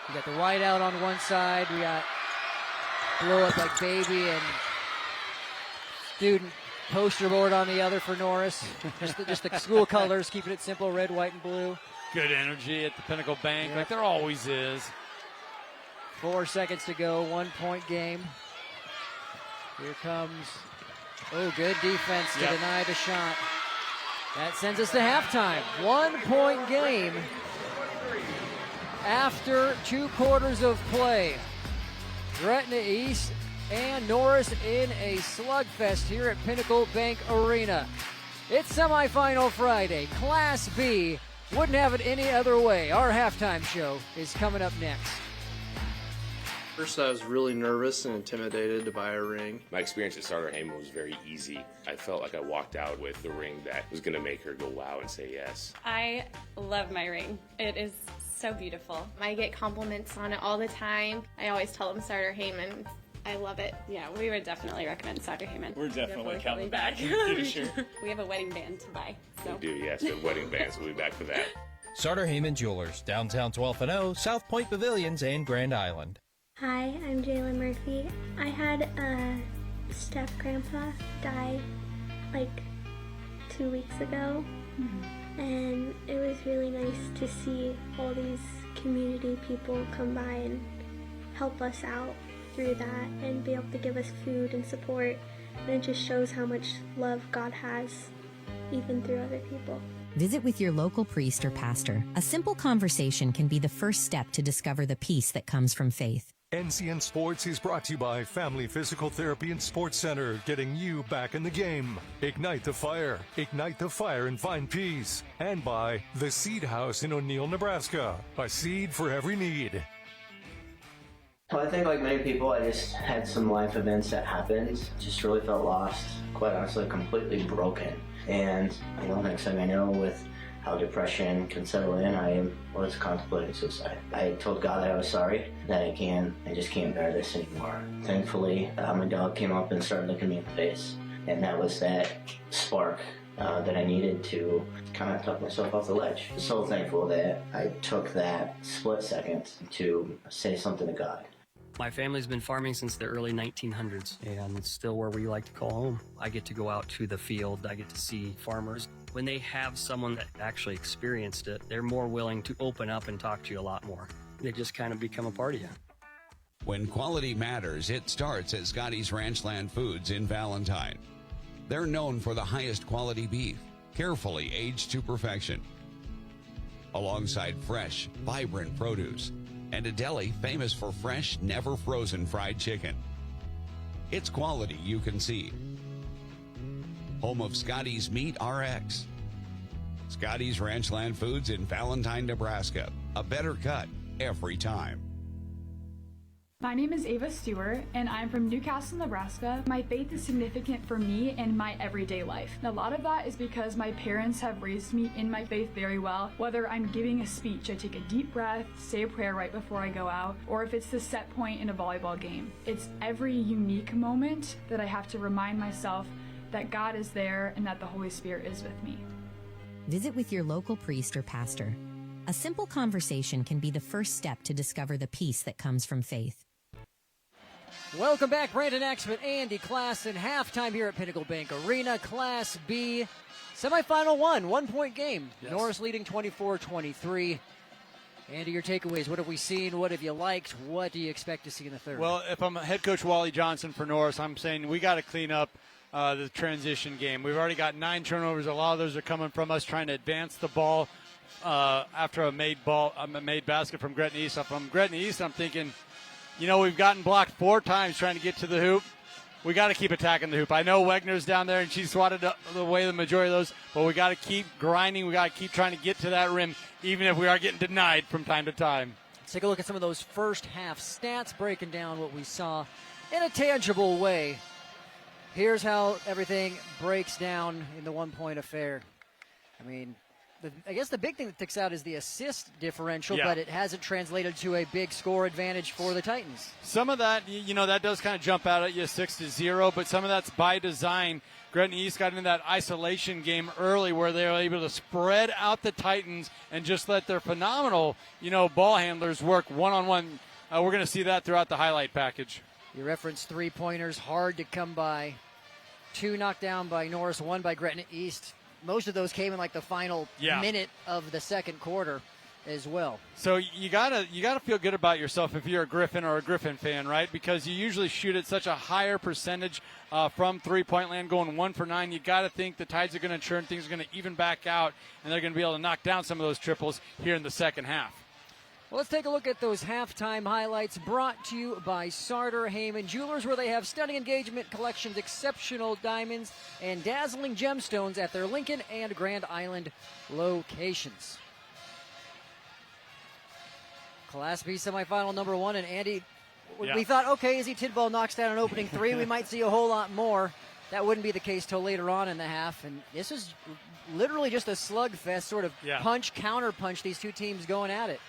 S2: We got the white out on one side. We got blow up like baby and student poster board on the other for Norris. just the school colors, keeping it simple, red, white, and blue.
S3: Good energy at the Pinnacle Bank, like there always is.
S2: 4 seconds to go, 1-point game. Here comes, good defense to deny the shot. That sends us to halftime. 1-point game after 2 quarters of play. Gretna East and Norris in a slugfest here at Pinnacle Bank Arena. It's semifinal Friday. Class B. Wouldn't have it any other way. Our halftime show is coming up next.
S12: First, I was really nervous and intimidated to buy a ring.
S13: My experience at Starter Heyman was very easy. I felt like I walked out with the ring that was going to make her go wow and say yes.
S14: I love my ring. It is so beautiful. I get compliments on it all the time. I always tell them Starter Heyman. I love it. Yeah, we would definitely recommend Starter Heyman.
S13: We're definitely coming back. Sure.
S14: We have a wedding band to buy. So.
S13: We do, yes. The wedding bands. We'll be back for that.
S15: Starter Heyman Jewelers, downtown 12th and O, South Point Pavilions, and Grand Island.
S9: Hi, I'm Jayla Murphy. I had a step-grandpa die like 2 weeks ago, and it was really nice to see all these community people come by and help us out through that and be able to give us food and support, and it just shows how much love God has even through other people.
S7: Visit with your local priest or pastor. A simple conversation can be the first step to discover the peace that comes from faith.
S1: NCN Sports is brought to you by Family Physical Therapy and Sports Center, getting you back in the game. Ignite the fire and find peace. And by the Seed House in O'Neill, Nebraska, a seed for every need.
S11: Well, I think like many people, I just had some life events that happened. Just really felt lost, quite honestly, completely broken. And next thing I know, with how depression can settle in, I was contemplating suicide. I told God that I was sorry, that I just can't bear this anymore. Thankfully, my dog came up and started looking me in the face. And that was that spark that I needed to kind of talk myself off the ledge. So thankful that I took that split second to say something to God.
S16: My family's been farming since the early 1900s, and it's still where we like to call home. I get to go out to the field. I get to see farmers. When they have someone that actually experienced it, they're more willing to open up and talk to you a lot more. They just kind of become a part of you.
S4: When quality matters, it starts at Scotty's Ranchland Foods in Valentine. They're known for the highest quality beef, carefully aged to perfection, alongside fresh, vibrant produce, and a deli famous for fresh, never frozen fried chicken. It's quality you can see. Home of Scotty's Meat RX. Scotty's Ranchland Foods in Valentine, Nebraska. A better cut every time.
S17: My name is Ava Stewart, and I'm from Newcastle, Nebraska. My faith is significant for me and my everyday life. And a lot of that is because my parents have raised me in my faith very well. Whether I'm giving a speech, I take a deep breath, say a prayer right before I go out, or if it's the set point in a volleyball game. It's every unique moment that I have to remind myself that God is there and that the Holy Spirit is with me.
S7: Visit with your local priest or pastor. A simple conversation can be the first step to discover the peace that comes from faith.
S2: Welcome back, Brandon Axman, Andy Klassen. Halftime here at Pinnacle Bank Arena. Class B, semifinal 1-point game.
S3: Yes.
S2: Norris leading 24-23. Andy, your takeaways. What have we seen? What have you liked? What do you expect to see in the third?
S3: Well, if I'm head coach Wally Johnson for Norris, I'm saying we got to clean up the transition game. We've already got 9 turnovers. A lot of those are coming from us trying to advance the ball after a made basket from Gretna East. From Gretna East, I'm thinking, we've gotten blocked 4 times trying to get to the hoop. We got to keep attacking the hoop. I know Wegner's down there, and she swatted away the majority of those, but we got to keep grinding. We got to keep trying to get to that rim, even if we are getting denied from time to time.
S2: Let's take a look at some of those first half stats, breaking down what we saw in a tangible way. Here's how everything breaks down in the 1-point affair. I mean, I guess the big thing that sticks out is the assist differential, but it hasn't translated to a big score advantage for the Titans.
S3: Some of that, that does kind of jump out at you 6-0, but some of that's by design. Gretna East got into that isolation game early where they were able to spread out the Titans and just let their phenomenal, ball handlers work one-on-one. We're going to see that throughout the highlight package.
S2: You referenced 3-pointers, hard to come by. 2 knocked down by Norris, 1 by Gretna East. Most of those came in like the final minute of the second quarter as well.
S3: So you gotta feel good about yourself if you're a Griffin or a Griffin fan, right? Because you usually shoot at such a higher percentage from 3-point land, going 1 for 9. You got to think the Tides are going to churn, things are going to even back out, and they're going to be able to knock down some of those triples here in the second half.
S2: Well, let's take a look at those halftime highlights brought to you by Sartor Heyman Jewelers, where they have stunning engagement collections, exceptional diamonds, and dazzling gemstones at their Lincoln and Grand Island locations. Class B semifinal number 1, and Andy, we thought, okay, as Tidball knocks down an opening 3, we might see a whole lot more. That wouldn't be the case till later on in the half, and this is literally just a slugfest, sort of punch, counter punch, these two teams going at it.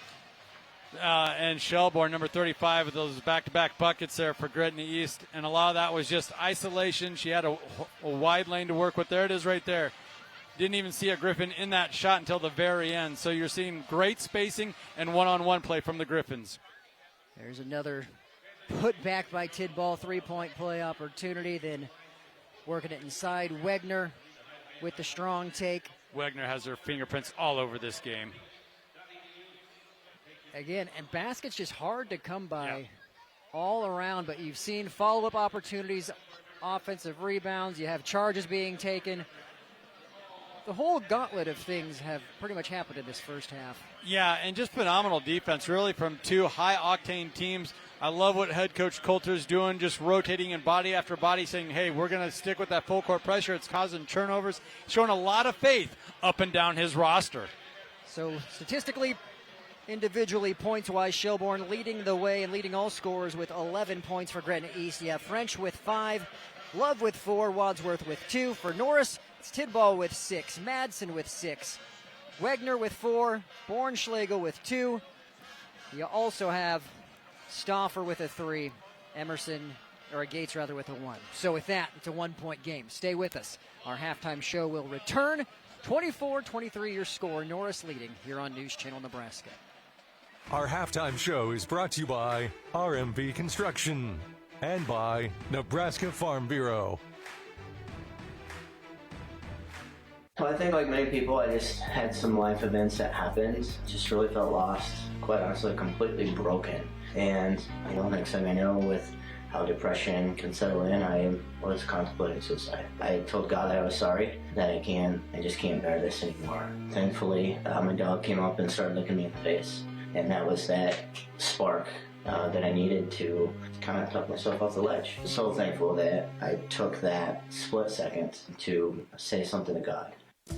S3: And Shelbourne, number 35, with those back-to-back buckets there for Gretna East. And a lot of that was just isolation. She had a wide lane to work with. There it is right there. Didn't even see a Griffin in that shot until the very end. So you're seeing great spacing and one-on-one play from the Griffins.
S2: There's another put back by Tidball, 3-point play opportunity. Then working it inside. Wegner with the strong take.
S3: Wegner has her fingerprints all over this game.
S2: Again, and baskets just hard to come by all around, but you've seen follow-up opportunities, offensive rebounds, you have charges being taken. The whole gauntlet of things have pretty much happened in this first half.
S3: Yeah, and just phenomenal defense, really, from 2 high-octane teams. I love what head coach Coulter's doing, just rotating in body after body, saying, hey, we're going to stick with that full court pressure. It's causing turnovers, showing a lot of faith up and down his roster.
S2: So statistically, individually, points-wise, Shelbourne leading the way and leading all scorers with 11 points for Gretna East. You have French with 5, Love with 4, Wadsworth with 2. For Norris, it's Tidball with 6, Madsen with 6, Wegner with 4, Bornschlegel with 2. You also have Stauffer with a 3, Gates rather with a 1. So with that, it's a 1-point game. Stay with us. Our halftime show will return. 24-23 your score, Norris leading here on News Channel Nebraska.
S1: Our halftime show is brought to you by RMV Construction and by Nebraska Farm Bureau.
S11: Well, I think like many people, I just had some life events that happened. Just really felt lost, quite honestly, completely broken. And next thing I know, with how depression can settle in, I was contemplating suicide. I told God that I was sorry, that I just can't bear this anymore. Thankfully, my dog came up and started looking me in the face. And that was that spark that I needed to kind of talk myself off the ledge. So thankful that I took that split second to say something to God.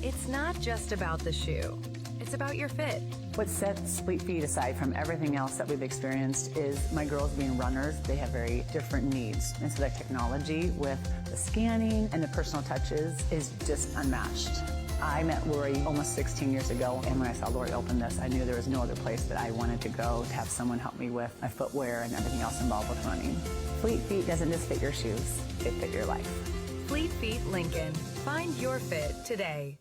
S18: It's not just about the shoe. It's about your fit.
S19: What sets Fleet Feet aside from everything else that we've experienced is my girls being runners. They have very different needs. And so that technology with the scanning and the personal touches is just unmatched. I met Lori almost 16 years ago, and when I saw Lori open this, I knew there was no other place that I wanted to go to have someone help me with my footwear and everything else involved with running. Fleet Feet doesn't just fit your shoes, they fit your life.
S18: Fleet Feet Lincoln. Find your fit today.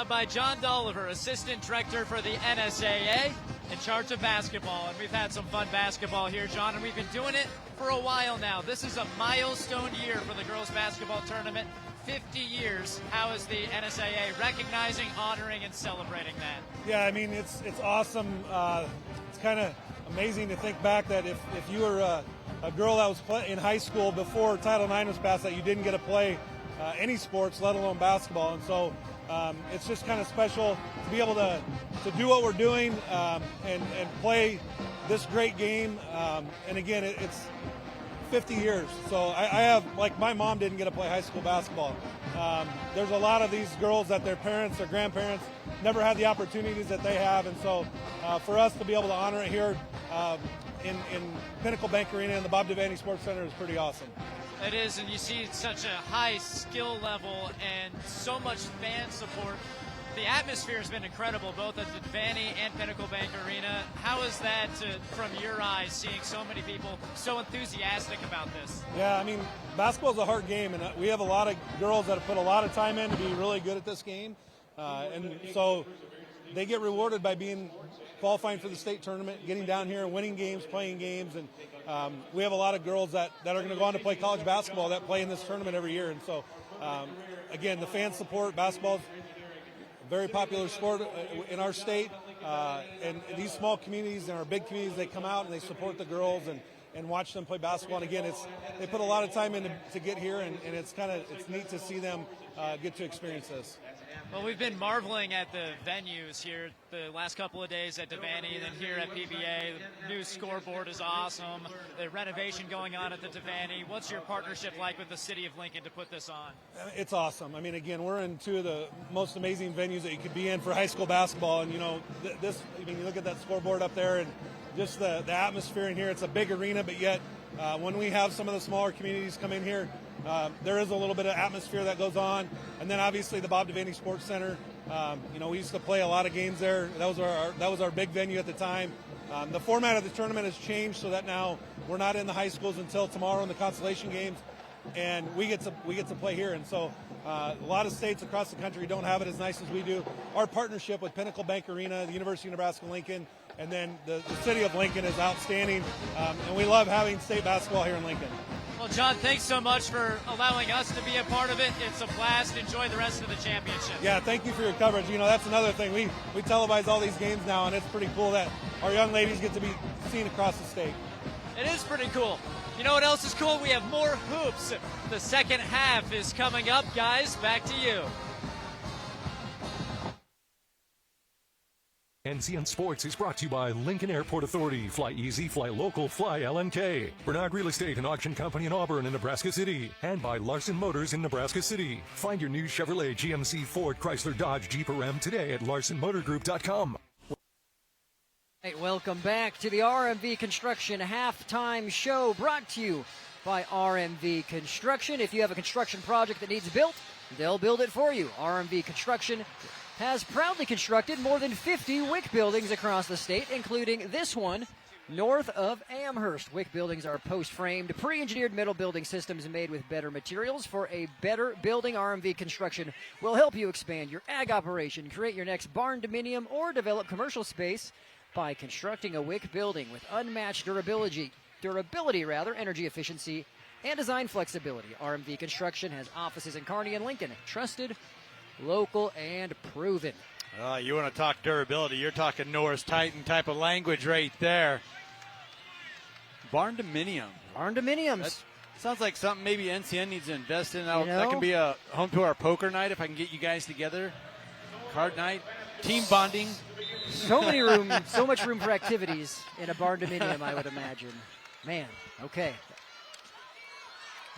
S5: By John Dolliver, Assistant Director for the NSAA, in charge of basketball. And we've had some fun basketball here, John, and we've been doing it for a while now. This is a milestone year for the girls basketball tournament. 50 years. How is the NSAA recognizing, honoring, and celebrating that?
S20: Yeah, I mean, it's awesome. It's kind of amazing to think back that if you were a girl that was in high school before Title IX was passed, that you didn't get to play any sports, let alone basketball. And so it's just kind of special to be able to do what we're doing and play this great game. And again, it's 50 years. So I have, like, my mom didn't get to play high school basketball. There's a lot of these girls that their parents or grandparents never had the opportunities that they have. And so for us to be able to honor it here in Pinnacle Bank Arena and the Bob Devaney Sports Center is pretty awesome.
S5: It is, and you see such a high skill level and so much fan support. The atmosphere has been incredible, both at the Devaney and Pinnacle Bank Arena. How is that, from your eyes, seeing so many people so enthusiastic about this?
S20: Yeah, I mean, basketball is a hard game, and we have a lot of girls that have put a lot of time in to be really good at this game. And so they get rewarded by qualifying for the state tournament, getting down here and winning games, playing games. And we have a lot of girls that are going to go on to play college basketball that play in this tournament every year. And so, again, the fan support, basketball is a very popular sport in our state. And these small communities and our big communities, they come out and they support the girls and watch them play basketball. And again, they put a lot of time in to get here, and it's neat to see them get to experience this.
S5: Well, we've been marveling at the venues here the last couple of days at Devaney, then here at PBA. The new scoreboard is awesome. The renovation going on at the Devaney. What's your partnership like with the city of Lincoln to put this on?
S20: It's awesome. I mean, again, we're in two of the most amazing venues that you could be in for high school basketball. And, you look at that scoreboard up there and just the atmosphere in here. It's a big arena, but yet when we have some of the smaller communities come in here, there is a little bit of atmosphere that goes on. And then obviously the Bob Devaney Sports Center, we used to play a lot of games there. That was our big venue at the time. The format of the tournament has changed so that now we're not in the high schools until tomorrow in the consolation games, and we get to play here. And so a lot of states across the country don't have it as nice as we do. Our partnership with Pinnacle Bank Arena, the University of Nebraska-Lincoln, and then the city of Lincoln is outstanding, and we love having state basketball here in Lincoln.
S5: Well, John, thanks so much for allowing us to be a part of it. It's a blast. Enjoy the rest of the championship.
S20: Yeah, thank you for your coverage. That's another thing. We televise all these games now, and it's pretty cool that our young ladies get to be seen across the state.
S5: It is pretty cool. You know what else is cool? We have more hoops. The second half is coming up, guys. Back to you.
S1: NCN Sports is brought to you by Lincoln Airport Authority. Fly easy, fly local, fly LNK. Bernard Real Estate and Auction Company in Auburn and Nebraska City. And by Larson Motors in Nebraska City. Find your new Chevrolet, GMC, Ford, Chrysler, Dodge, Jeep, or Ram today at larsonmotorgroup.com.
S2: Hey, welcome back to the RMV Construction Halftime Show, brought to you by RMV Construction. If you have a construction project that needs built, they'll build it for you. RMV Construction has proudly constructed more than 50 WIC buildings across the state, including this one north of Amherst. WIC buildings are post-framed, pre-engineered metal building systems made with better materials for a better building. RMV Construction will help you expand your ag operation, create your next barn dominium, or develop commercial space by constructing a WIC building with unmatched durability, energy efficiency, and design flexibility. RMV Construction has offices in Kearney and Lincoln. Trusted, local, and proven.
S3: You want to talk durability, you're talking Norris Titan type of language right there. Barn dominium.
S2: Barn dominiums.
S3: That sounds like something maybe NCN needs to invest in. That can be a home to our poker night if I can get you guys together. Card night, team bonding.
S2: So much room for activities in a barn dominium, I would imagine. Man, okay.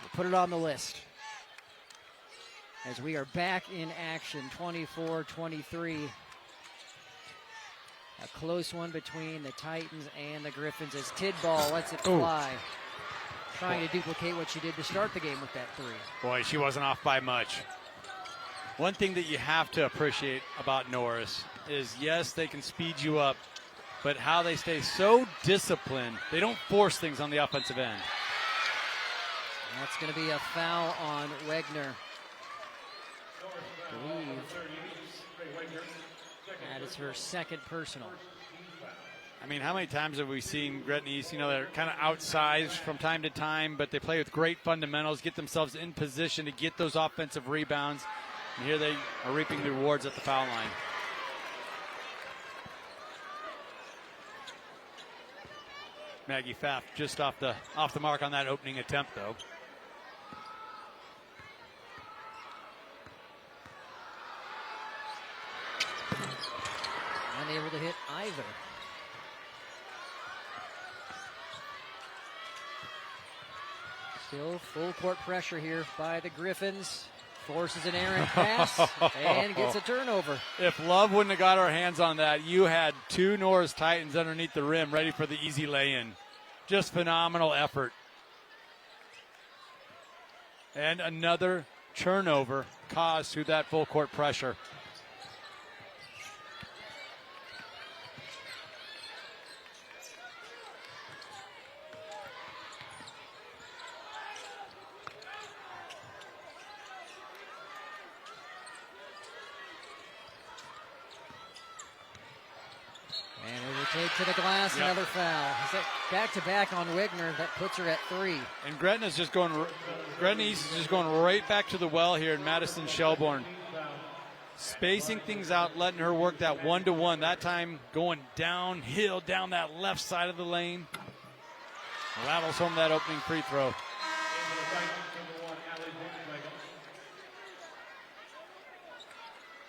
S2: We'll put it on the list. As we are back in action, 24-23. A close one between the Titans and the Griffins as Tidball lets it fly. Trying to duplicate what she did to start the game with that three.
S3: Boy, she wasn't off by much. One thing that you have to appreciate about Norris is, yes, they can speed you up, but how they stay so disciplined. They don't force things on the offensive end.
S2: That's going to be a foul on Wegner. I believe that is her second personal.
S3: I mean, how many times have we seen Gretna East? They're kind of outsized from time to time, but they play with great fundamentals, get themselves in position to get those offensive rebounds. And here they are reaping the rewards at the foul line. Maggie Pfaff just off the mark on that opening attempt, though.
S2: Unable to hit either. Still full court pressure here by the Griffins. Forces an errant pass and gets a turnover.
S3: If Love wouldn't have got our hands on that, you had two Norris Titans underneath the rim ready for the easy lay-in. Just phenomenal effort. And another turnover caused through that full court pressure.
S2: To the glass, yep. Another foul. Is that back-to-back on Wigner? That puts her at 3.
S3: And Gretna East is just going right back to the well here in Madison Shelbourne. Spacing things out, letting her work that one-to-one. That time going downhill, down that left side of the lane. Rattles home that opening free throw.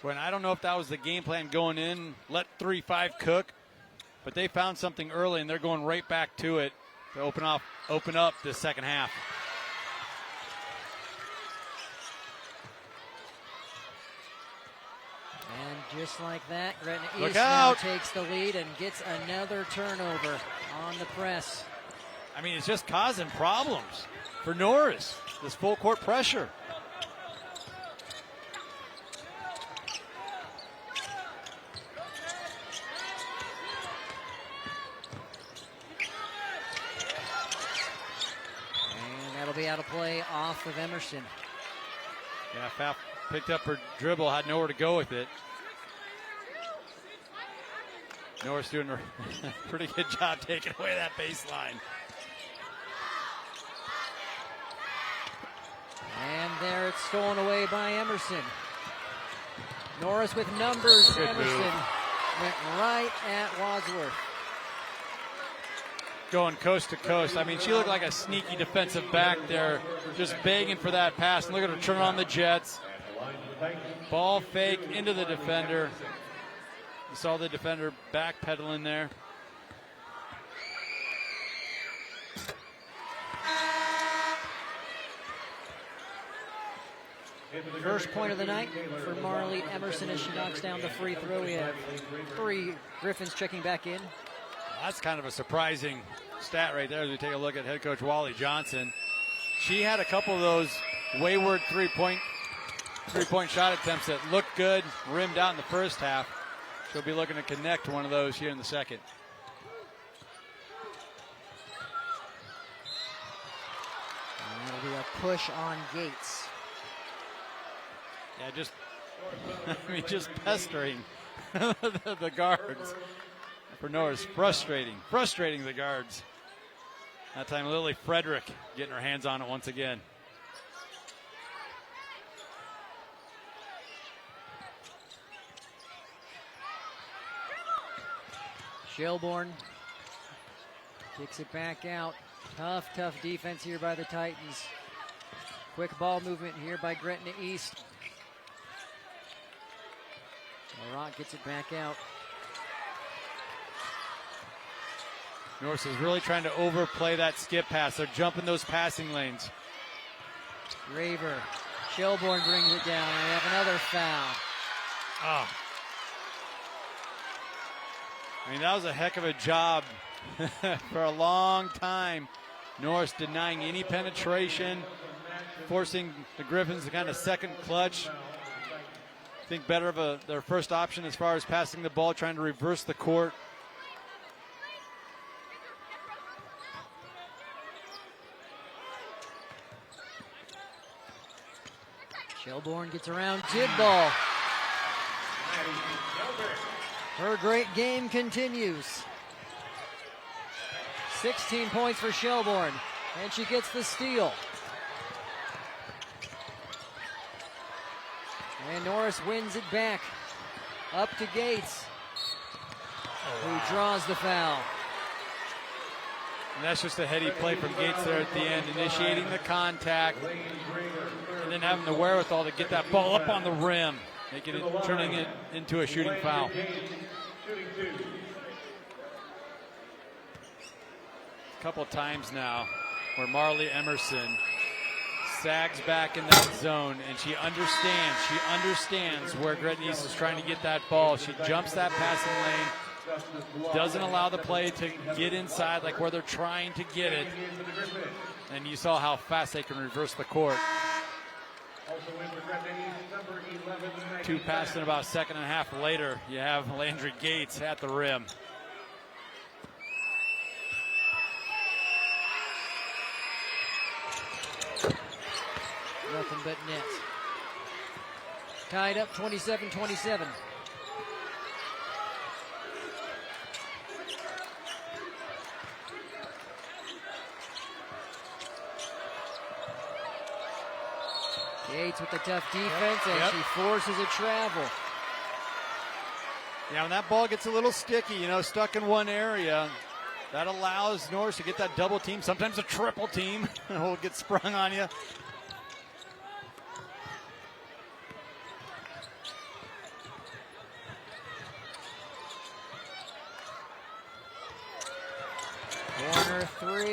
S3: When I don't know if that was the game plan going in, let 3-5 cook. But they found something early, and they're going right back to it to open up the second half.
S2: And just like that, Gretna East now takes the lead and gets another turnover on the press.
S3: I mean, it's just causing problems for Norris, this full court pressure.
S2: Be out of play off of Emerson.
S3: Yeah, Pfaff picked up her dribble, had nowhere to go with it. Norris doing a pretty good job taking away that baseline.
S2: And there it's stolen away by Emerson. Norris with numbers.
S3: Good
S2: Emerson
S3: move.
S2: went right at Wadsworth.
S3: Going coast to coast. I mean, she looked like a sneaky defensive back there, just begging for that pass. And look at her turn on the Jets. Ball fake into the defender. You saw the defender backpedaling there.
S2: First point of the night for Marley Emerson as she knocks down the free throw. We have 3 Griffins checking back in.
S3: That's kind of a surprising stat right there as we take a look at head coach Wally Johnson. She had a couple of those wayward three-point shot attempts that looked good, rimmed out in the first half. She'll be looking to connect one of those here in the second.
S2: And it'll be a push on Gates.
S3: Yeah, just pestering the guards for Norris. Frustrating the guards. That time Lily Frederick getting her hands on it once again.
S2: Shelbourne kicks it back out. Tough defense here by the Titans. Quick ball movement here by Gretna East. Rock gets it back out.
S3: Norris is really trying to overplay that skip pass. They're jumping those passing lanes.
S2: Raver. Shelbourne brings it down. And we have another foul.
S3: Oh. I mean, that was a heck of a job for a long time. Norris denying any penetration, forcing the Griffins to kind of second clutch. Think better of their first option as far as passing the ball, trying to reverse the court.
S2: Shelbourne gets around Tidball. Her great game continues. 16 points for Shelbourne, and she gets the steal. And Norris wins it back. Up to Gates, who draws the foul.
S3: And that's just a heady play from Gates there at the end, initiating the contact, and then having the wherewithal to get that ball up on the rim, turning it into a shooting foul. A couple of times now where Marley Emerson sags back in that zone, and she understands where Gretna East is trying to get that ball. She jumps that passing lane, doesn't allow the play to get inside like where they're trying to get it, and you saw how fast they can reverse the court. 2 passes in about a second and a half later, you have Landry Gates at the rim.
S2: Nothing but net. Tied up 27-27. Gates with the tough defense, and she forces a travel.
S3: Yeah, when that ball gets a little sticky, stuck in one area, that allows Norris to get that double team, sometimes a triple team, will get sprung on you.
S2: Corner 3.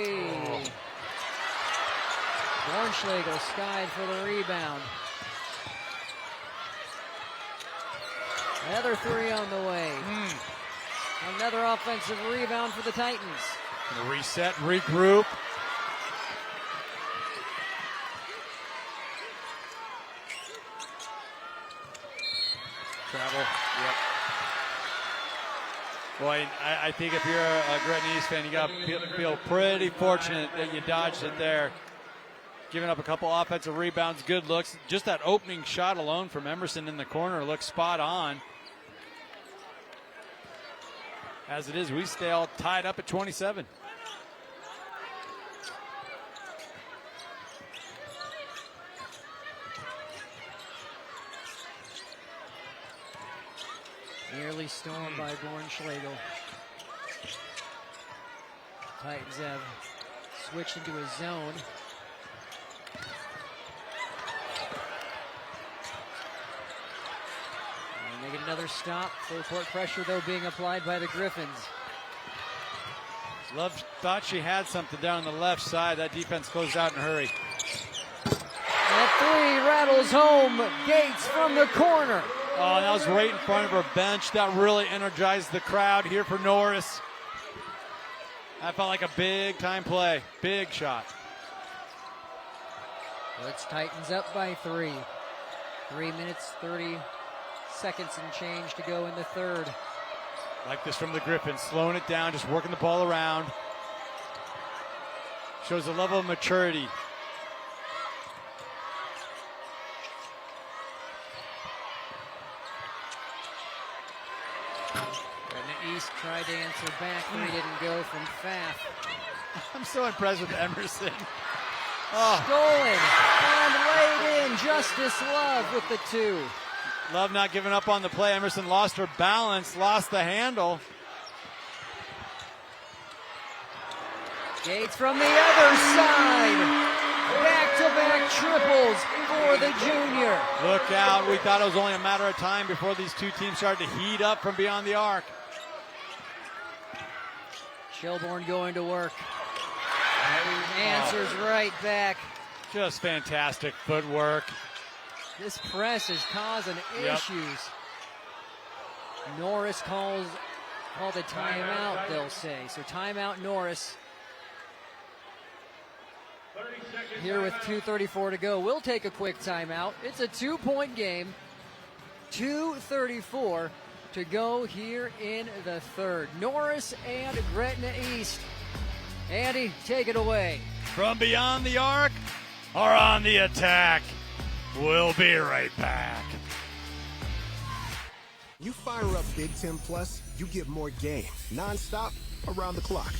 S2: Bornschlegel skied for the rebound. Another 3 on the way. Another offensive rebound for the Titans.
S3: Reset, regroup. Travel. Yep. Boy, I think if you're a Gretna East fan, you got to feel pretty fortunate that you dodged it there. Giving up a couple offensive rebounds, good looks. Just that opening shot alone from Emerson in the corner looks spot on. As it is, we stay all tied up at 27.
S2: Nearly stolen by Bornschlegel. Titans have switched into a zone.
S3: And
S2: Making another stop. Full court pressure, though, being applied by the Griffins.
S3: Love thought she had something down on the left side. That defense closed out in a hurry.
S2: That three rattles home. Gates from the corner.
S3: Oh, that was right in front of her bench. That really energized the crowd here for Norris. That felt like a big-time play. Big shot.
S2: Blitz tightens up by 3. 3 minutes, 30 seconds and change to go in the third.
S3: Like this from the Griffins, slowing it down, just working the ball around. Shows a level of maturity.
S2: Gretna East tried to answer back, but he didn't go from Pfaff.
S3: I'm so impressed with Emerson.
S2: Stolen and laid in. Justice Love with the 2.
S3: Love not giving up on the play. Emerson lost her balance, lost the handle.
S2: Gates from the other side. Back-to-back triples for the junior.
S3: Look out. We thought it was only a matter of time before these two teams started to heat up from beyond the arc.
S2: Shelbourne going to work. Answers right back.
S3: Just fantastic footwork.
S2: This press is causing issues. Norris called a timeout, they'll say. So timeout Norris. Here with 2:34 to go. We'll take a quick timeout. It's a 2-point game. 2:34 to go here in the third. Norris and Gretna East. Andy, take it away.
S3: From beyond the arc or on the attack. We'll be right back.
S21: You fire up Big Ten Plus, you get more game, nonstop, around the clock.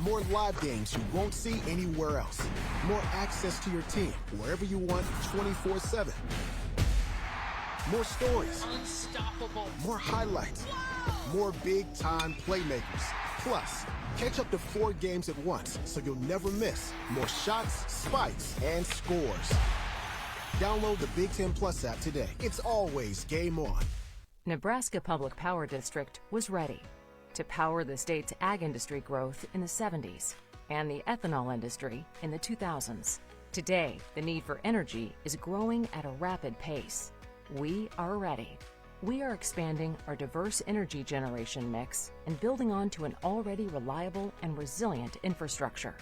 S21: More live games you won't see anywhere else. More access to your team, wherever you want, 24/7. More stories.
S22: Unstoppable.
S21: More highlights. More big-time playmakers. Plus, catch up to 4 games at once, so you'll never miss more shots, spikes, and scores. Download the Big Ten Plus app today. It's always game on.
S18: Nebraska Public Power District was ready to power the state's ag industry growth in the 70s and the ethanol industry in the 2000s. Today, the need for energy is growing at a rapid pace. We are ready. We are expanding our diverse energy generation mix and building onto an already reliable and resilient infrastructure,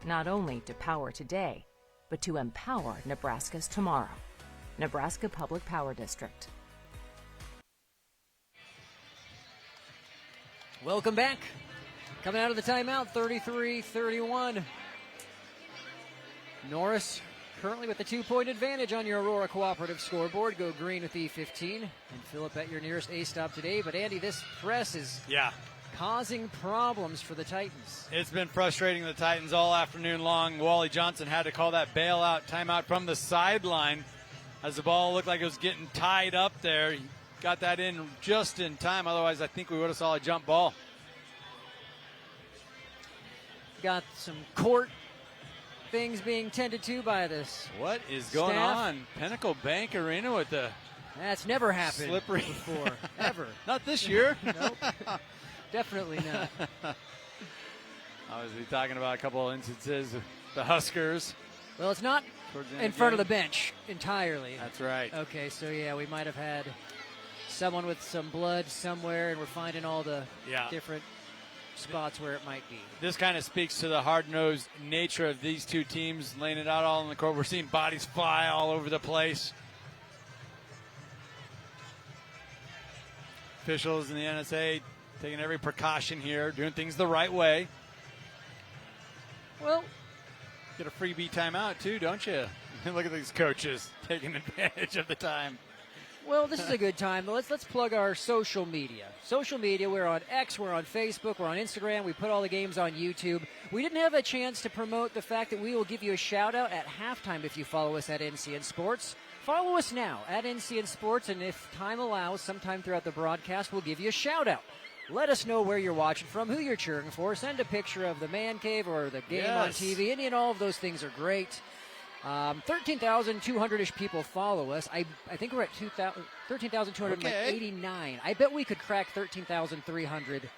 S18: not only to power today, but to empower Nebraska's tomorrow. Nebraska Public Power District.
S2: Welcome back. Coming out of the timeout, 33-31. Norris currently with the 2-point advantage on your Aurora Cooperative scoreboard. Go green with E15 and fill up at your nearest A-stop today. But Andy, this press is causing problems for the Titans.
S3: It's been frustrating the Titans all afternoon long. Wally Johnson had to call that bailout timeout from the sideline as the ball looked like it was getting tied up there. He got that in just in time. Otherwise, I think we would have saw a jump ball.
S2: Got some court things being tended to by this.
S3: What is going on? Pinnacle Bank Arena with the
S2: That's never happened
S3: slippery
S2: before, ever.
S3: Not this year.
S2: Nope. Definitely not.
S3: I was talking about a couple of instances of the Huskers.
S2: Well, it's not in front of the bench entirely.
S3: That's right.
S2: Okay, so yeah, we might have had someone with some blood somewhere, and we're finding all the different spots where it might be.
S3: This kind of speaks to the hard-nosed nature of these two teams, laying it out all in the court. We're seeing bodies fly all over the place. Officials in the NSA taking every precaution here, doing things the right way.
S2: Well,
S3: get a freebie timeout too, don't you? Look at these coaches taking advantage of the time.
S2: Well, this is a good time. Let's plug our social media. Social media, we're on X, we're on Facebook, we're on Instagram. We put all the games on YouTube. We didn't have a chance to promote the fact that we will give you a shout-out at halftime if you follow us at NCN Sports. Follow us now at NCN Sports, and if time allows, sometime throughout the broadcast, we'll give you a shout-out. Let us know where you're watching from, who you're cheering for. Send a picture of the man cave or the game on TV. Any and all of those things are great. 13,200-ish people follow us. I think we're at 13,289. I bet we could crack 13,300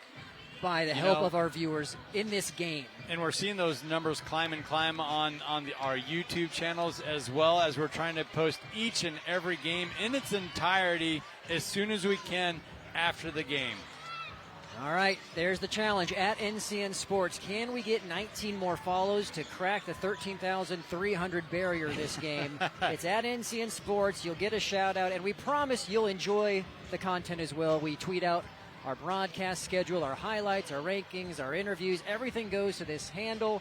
S2: by the help of our viewers in this game.
S3: And we're seeing those numbers climb on our YouTube channels, as well as we're trying to post each and every game in its entirety as soon as we can after the game.
S2: All right, there's the challenge at NCN Sports. Can we get 19 more follows to crack the 13,300 barrier this game? It's at NCN Sports. You'll get a shout-out, and we promise you'll enjoy the content as well. We tweet out our broadcast schedule, our highlights, our rankings, our interviews. Everything goes to this handle.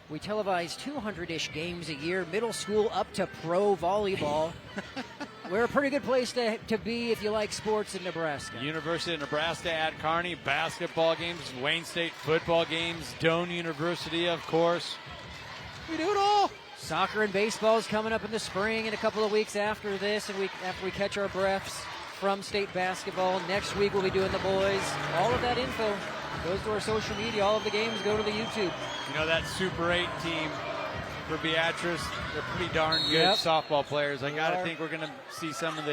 S2: We televise 200-ish games a year, middle school up to pro volleyball. We're a pretty good place to be if you like sports in Nebraska.
S3: University of Nebraska at Kearney, basketball games, Wayne State football games, Doane University, of course. We do it all.
S2: Soccer and baseball is coming up in the spring in a couple of weeks after this, and after we catch our breaths from state basketball. Next week we'll be doing the boys. All of that info goes to our social media. All of the games go to the YouTube.
S3: You know, that Super 8 team for Beatrice, they're pretty darn good softball players. I got to think we're going to see some of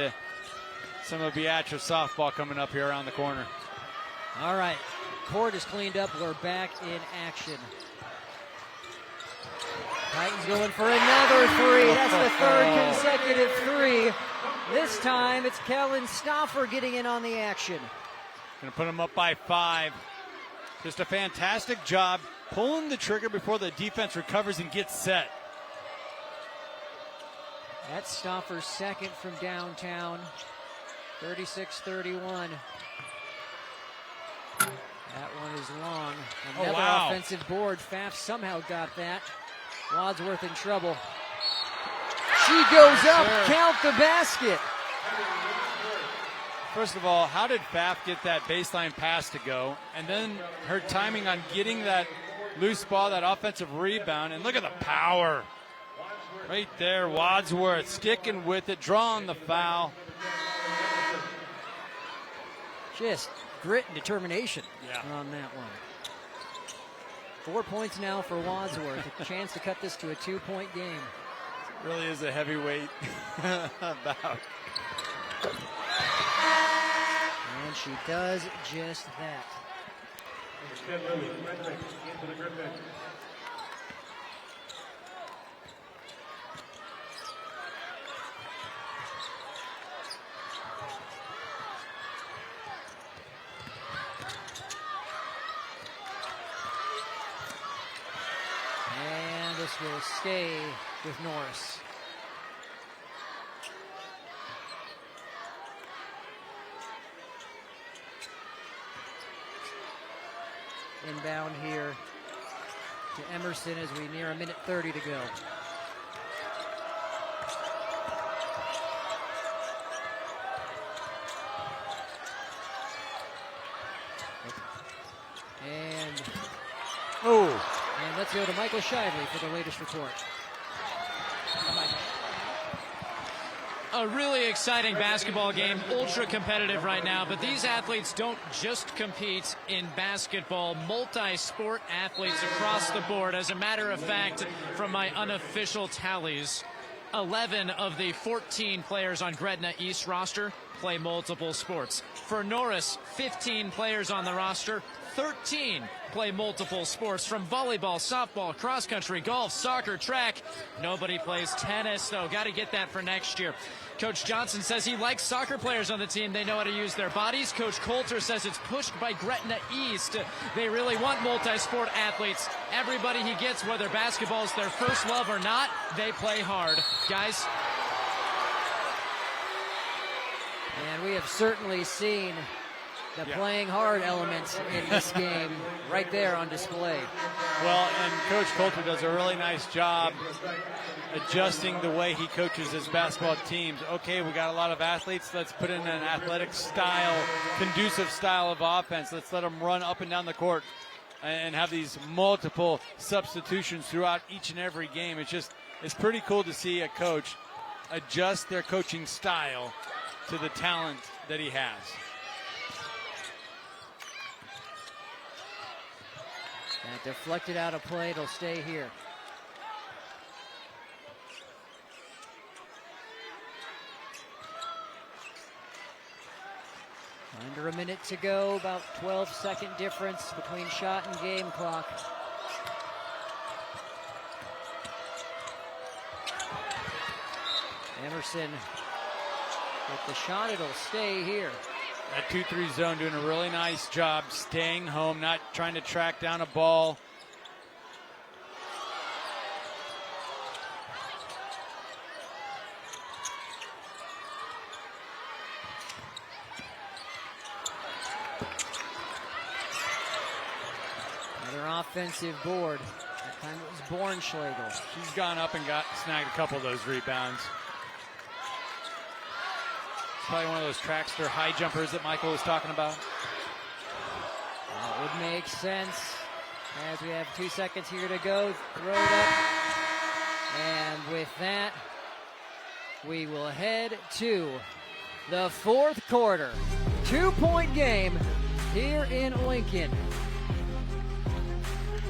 S3: Beatrice softball coming up here around the corner.
S2: All right, court is cleaned up. We're back in action. Titans going for another three. That's the third consecutive three. This time it's Kellen Stauffer getting in on the action.
S3: Going to put them up by 5. Just a fantastic job pulling the trigger before the defense recovers and gets set.
S2: That's Stauffer's second from downtown. 36-31. That one is long. Another offensive board. Pfaff somehow got that. Wadsworth in trouble. She goes up. Count the basket.
S3: First of all, how did Pfaff get that baseline pass to go? And then her timing on getting that loose ball, that offensive rebound. And look at the power. Right there, Wadsworth sticking with it, drawing the foul.
S2: Just grit and determination on that one. 4 points now for Wadsworth. A chance to cut this to a 2-point game.
S3: Really is a heavyweight bout.
S2: And she does just that. And this will stay with Norris. Inbound here to Emerson as we near a minute 30 to go. And let's go to Michael Shively for the latest report.
S5: A really exciting basketball game, ultra competitive right now, but these athletes don't just compete in basketball, multi-sport athletes across the board. As a matter of fact, from my unofficial tallies, 11 of the 14 players on Gretna East roster play multiple sports. For Norris, 15 players on the roster, 13 play multiple sports, from volleyball, softball, cross country, golf, soccer, track. Nobody plays tennis, though. Got to get that for next year. Coach Johnson says he likes soccer players on the team. They know how to use their bodies. Coach Coulter says it's pushed by Gretna East. They really want multi-sport athletes. Everybody he gets, whether basketball is their first love or not, they play hard. Guys.
S2: And we have certainly seen the playing hard elements in this game right there on display.
S3: Well, and Coach Coulter does a really nice job adjusting the way he coaches his basketball teams. Okay, we got a lot of athletes. Let's put in an athletic style, conducive style of offense. Let's let them run up and down the court and have these multiple substitutions throughout each and every game. It's pretty cool to see a coach adjust their coaching style to the talent that he has.
S2: And deflected out of play, it'll stay here. Under a minute to go, about 12-second difference between shot and game clock. Emerson with the shot, it'll stay here.
S3: That 2-3 zone doing a really nice job staying home, not trying to track down a ball.
S2: Another offensive board. That time it was Bornschlegel.
S3: He's gone up and snagged a couple of those rebounds. Probably one of those trackster high jumpers that Michael was talking about.
S2: That would make sense. As we have 2 seconds here to go, throw it up. And with that, we will head to the fourth quarter. 2-point game here in Lincoln.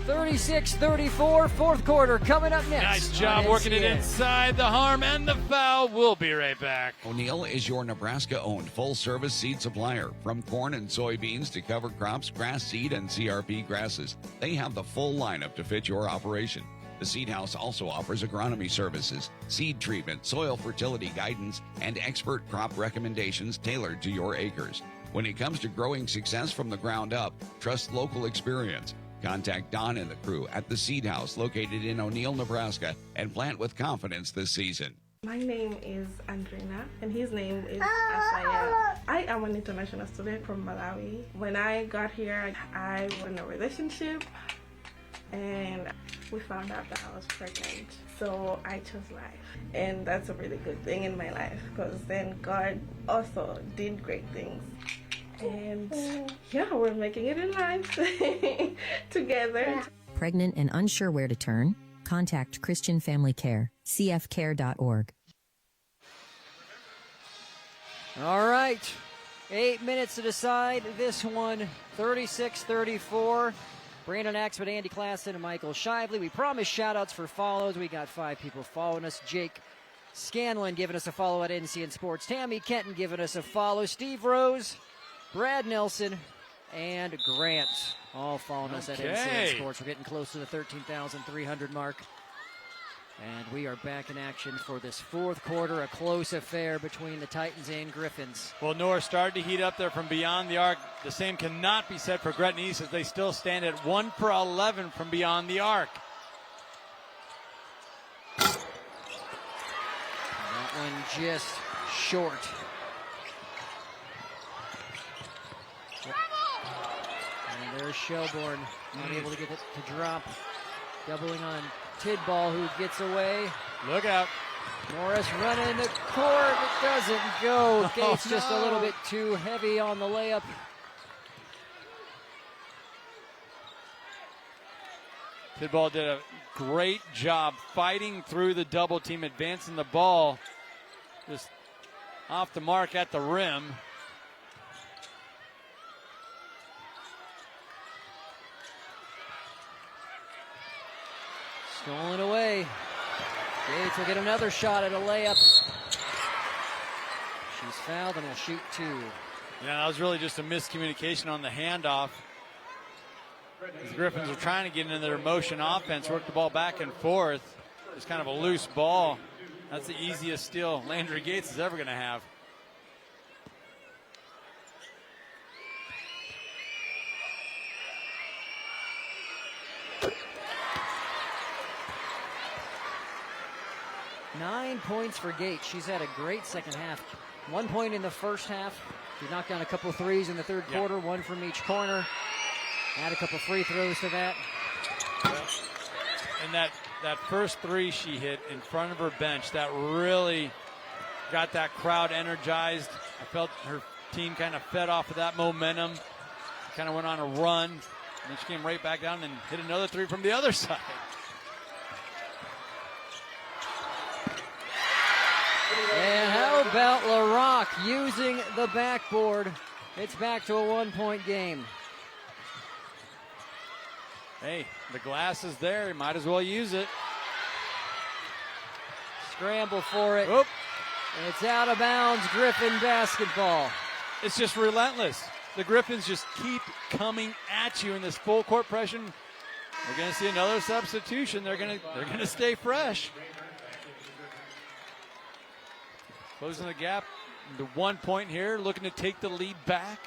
S2: 36-34, fourth quarter coming up next.
S3: Nice job working it inside. The harm and the foul. We'll be right back.
S4: O'Neill is your Nebraska-owned full-service seed supplier. From corn and soybeans to cover crops, grass seed, and CRP grasses, they have the full lineup to fit your operation. The Seed House also offers agronomy services, seed treatment, soil fertility guidance, and expert crop recommendations tailored to your acres. When it comes to growing success from the ground up, trust local experience. Contact Don and the crew at the Seed House located in O'Neill, Nebraska, and plant with confidence this season.
S8: My name is Andrina, and his name is Asaya. I am an international student from Malawi. When I got here, I was in a relationship, and we found out that I was pregnant. So I chose life, and that's a really good thing in my life, because then God also did great things. And yeah, we're making it in life together.
S7: Pregnant and unsure where to turn? Contact Christian Family Care, cfcare.org.
S2: All right, 8 minutes to decide this one, 36-34. Brandon Axford, Andy Klassen, and Michael Shively. We promised shout-outs for follows. We got 5 people following us. Jake Scanlon giving us a follow at NCN Sports. Tammy Kenton giving us a follow. Steve Rose, Brad Nelson, and Grant all following us at NCN Sports. We're getting close to the 13,300 mark. And we are back in action for this fourth quarter, a close affair between the Titans and Griffins.
S3: Well, Norris started to heat up there from beyond the arc. The same cannot be said for Gretna East as they still stand at 1 for 11 from beyond the arc.
S2: And that one just short. And there's Shelbourne, unable to get it to drop. Doubling on Tidball, who gets away.
S3: Look out.
S2: Norris running the court. It doesn't go. Gates just a little bit too heavy on the layup.
S3: Tidball did a great job fighting through the double team, advancing the ball just off the mark at the rim.
S2: Stolen away. Gates will get another shot at a layup. She's fouled and will shoot 2.
S3: Yeah, that was really just a miscommunication on the handoff. The Griffins are trying to get into their motion offense, work the ball back and forth. It's kind of a loose ball. That's the easiest steal Landry Gates is ever going to have.
S2: Nine points for Gates. She's had a great second half. 1 point in the first half. She knocked down a couple of threes in the third quarter, one from each corner. Add a couple free throws to that.
S3: And that first 3 she hit in front of her bench, that really got that crowd energized. I felt her team kind of fed off of that momentum. Kind of went on a run. And then she came right back down and hit another 3 from the other side.
S2: And how about LaRock using the backboard? It's back to a 1-point game.
S3: Hey, the glass is there. You might as well use it.
S2: Scramble for it.
S3: Oop.
S2: It's out of bounds. Griffin basketball.
S3: it's just relentless. The Griffins just keep coming at you in this full court pressure. We're going to see another substitution. They're going to stay fresh. Closing the gap to 1 point here, looking to take the lead back.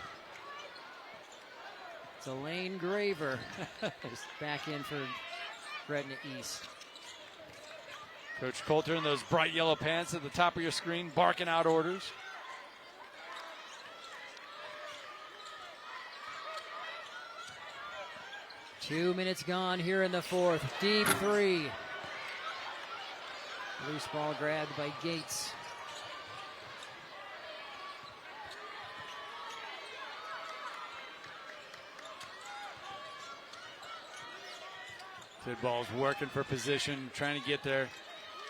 S2: It's Elaine Graver is back in for Gretna East.
S3: Coach Coulter in those bright yellow pants at the top of your screen, barking out orders.
S2: Two minutes gone here in the fourth. Deep three. Loose ball grabbed by Gates.
S3: Tidball's working for position, trying to get there.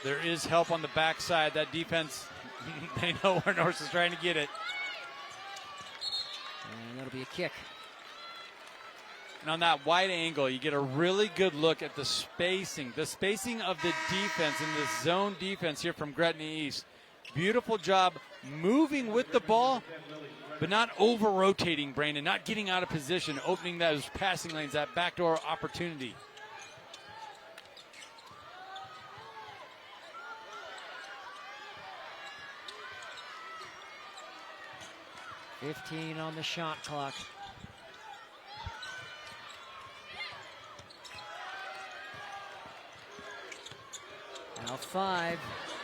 S3: There is help on the backside. That defense, they know where Norris is trying to get it.
S2: And that'll be a kick.
S3: And on that wide angle, you get a really good look at the spacing of the defense in this zone defense here from Gretna East. Beautiful job moving with the ball, but not over-rotating, Brandon, not getting out of position, opening those passing lanes, that backdoor opportunity.
S2: $15 on the shot clock. Now 5.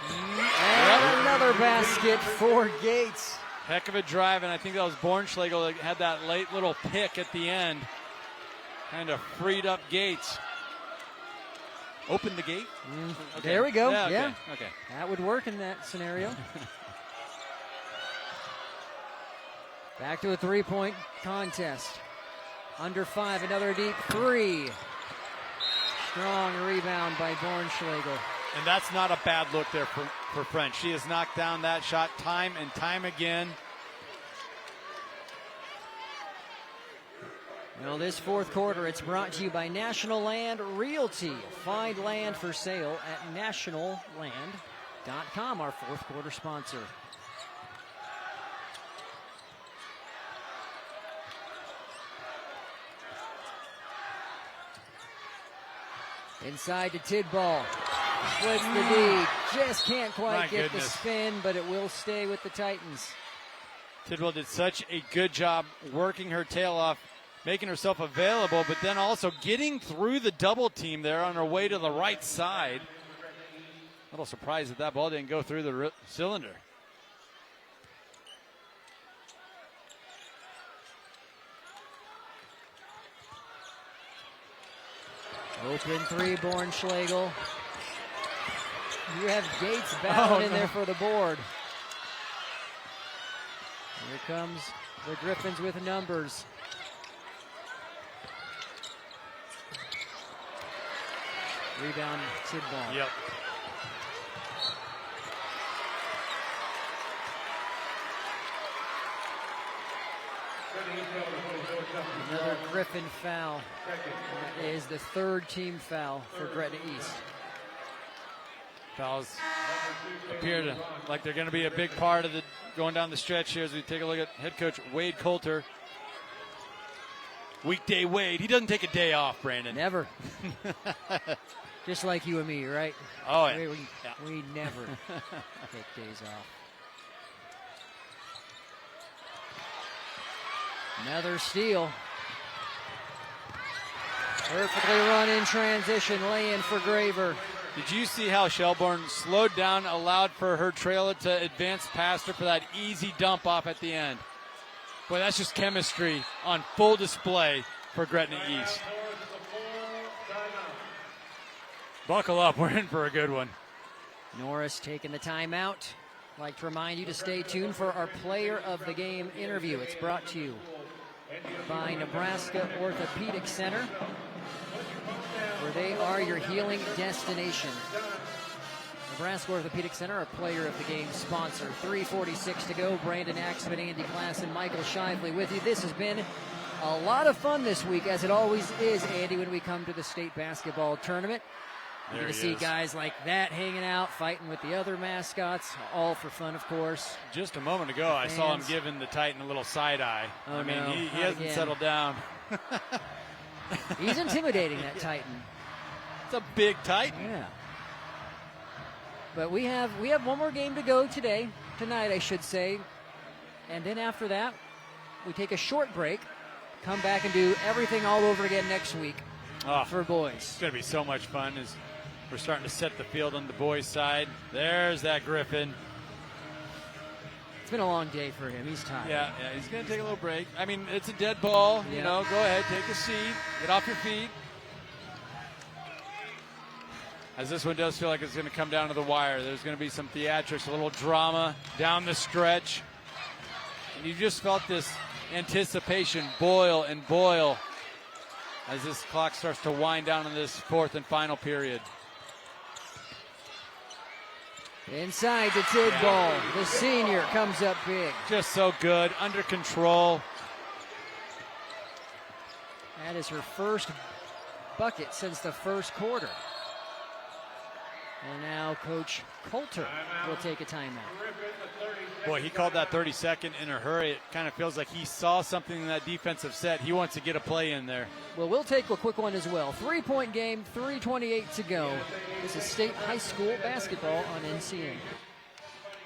S2: And another basket for Gates.
S3: Heck of a drive, and I think that was Bornschlegel that had that late little pick at the end. Kind of freed up Gates. Open the gate. Okay.
S2: There we go.
S3: Yeah. Okay.
S2: That would work in that scenario. Back to a three-point contest. Under 5, another deep three. Strong rebound by Bornschlegel.
S3: And that's not a bad look there for French. She has knocked down that shot time and time again.
S2: Well, this fourth quarter, it's brought to you by National Land Realty. Find land for sale at nationalland.com, our fourth quarter sponsor. Inside to Tidball. Splits the D. Just can't quite get the spin, but it will stay with the Titans.
S3: Tidwell did such a good job working her tail off, making herself available, but then also getting through the double team there on her way to the right side. A little surprised that that ball didn't go through the cylinder.
S2: Open three, Bornschlegel. You have Gates bound in there for the board. Here comes the Griffins with numbers. Rebound, Tidball.
S3: Yep.
S2: Another Griffin foul. That is the third team foul for Gretna East.
S3: Fouls appear like they're going to be a big part of the going down the stretch here as we take a look at head coach Wade Coulter. Weekday Wade. He doesn't take a day off, Brandon.
S2: Never. Just like you and me, right?
S3: Oh, yeah.
S2: We never take days off. Another steal. Perfectly run in transition, lay in for Graver.
S3: Did you see how Shelbourne slowed down, allowed for her trailer to advance past her for that easy dump off at the end? Boy, that's just chemistry on full display for Gretna East. Buckle up, we're in for a good one.
S2: Norris taking the timeout. I'd like to remind you to stay tuned for our Player of the Game interview. It's brought to you by Nebraska Orthopedic Center, where they are your healing destination. Nebraska Orthopedic Center, our Player of the Game sponsor. 3:46 to go. Brandon Axman, Andy Klass, and Michael Shively with you. This has been a lot of fun this week, as it always is, Andy, when we come to the state basketball tournament. You
S3: There
S2: get to
S3: he
S2: see
S3: is.
S2: guys like that hanging out, fighting with the other mascots, all for fun, of course.
S3: Just a moment ago, I saw him
S2: Fans.
S3: giving the Titan a little side eye.
S2: Oh,
S3: I mean,
S2: no,
S3: he
S2: not
S3: hasn't
S2: again.
S3: settled down.
S2: He's intimidating, that Titan.
S3: It's a big Titan.
S2: Yeah. But we have one more game to go tonight, I should say. And then after that, we take a short break, come back and do everything all over again next week for boys.
S3: It's going to be so much fun as we're starting to set the field on the boys' side. There's that Griffin.
S2: It's been a long day for him. He's tired.
S3: Yeah, he's going to take a little break. I mean, it's a dead ball.
S2: Yeah.
S3: You know, go ahead, take a seat, get off your feet. As this one does feel like it's going to come down to the wire. There's going to be some theatrics, a little drama down the stretch. And you just felt this anticipation boil and boil as this clock starts to wind down in this fourth and final period.
S2: Inside to Tidball. The senior comes up big.
S3: Just so good, under control.
S2: That is her first bucket since the first quarter. And now Coach Coulter will take a timeout.
S3: Boy, he called that 30-second in a hurry. It kind of feels like he saw something in that defensive set. He wants to get a play in there.
S2: Well, we'll take a quick one as well. 3-point game, 3:28 to go. This is State High School basketball on NCA.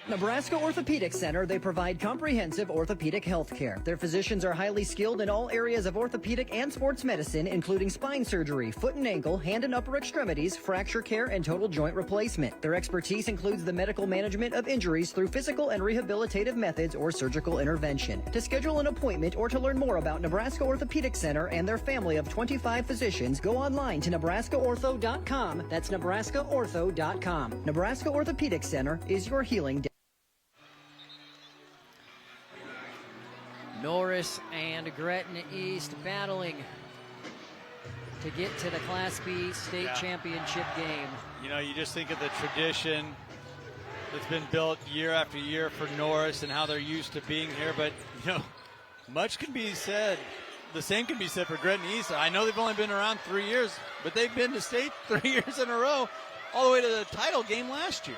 S6: Nebraska Orthopedic Center, they provide comprehensive orthopedic health care. Their physicians are highly skilled in all areas of orthopedic and sports medicine, including spine surgery, foot and ankle, hand and upper extremities, fracture care, and total joint replacement. Their expertise includes the medical management of injuries through physical and rehabilitative methods or surgical intervention. To schedule an appointment or to learn more about Nebraska Orthopedic Center and their family of 25 physicians, go online to nebraskaortho.com. That's nebraskaortho.com. Nebraska Orthopedic Center is your healing.
S2: Norris and Gretna East battling to get to the Class B state championship game.
S3: You know, you just think of the tradition that's been built year after year for Norris and how they're used to being here. But, you know, much can be said. The same can be said for Gretna East. I know they've only been around 3 years, but they've been to state 3 years in a row, all the way to the title game last year.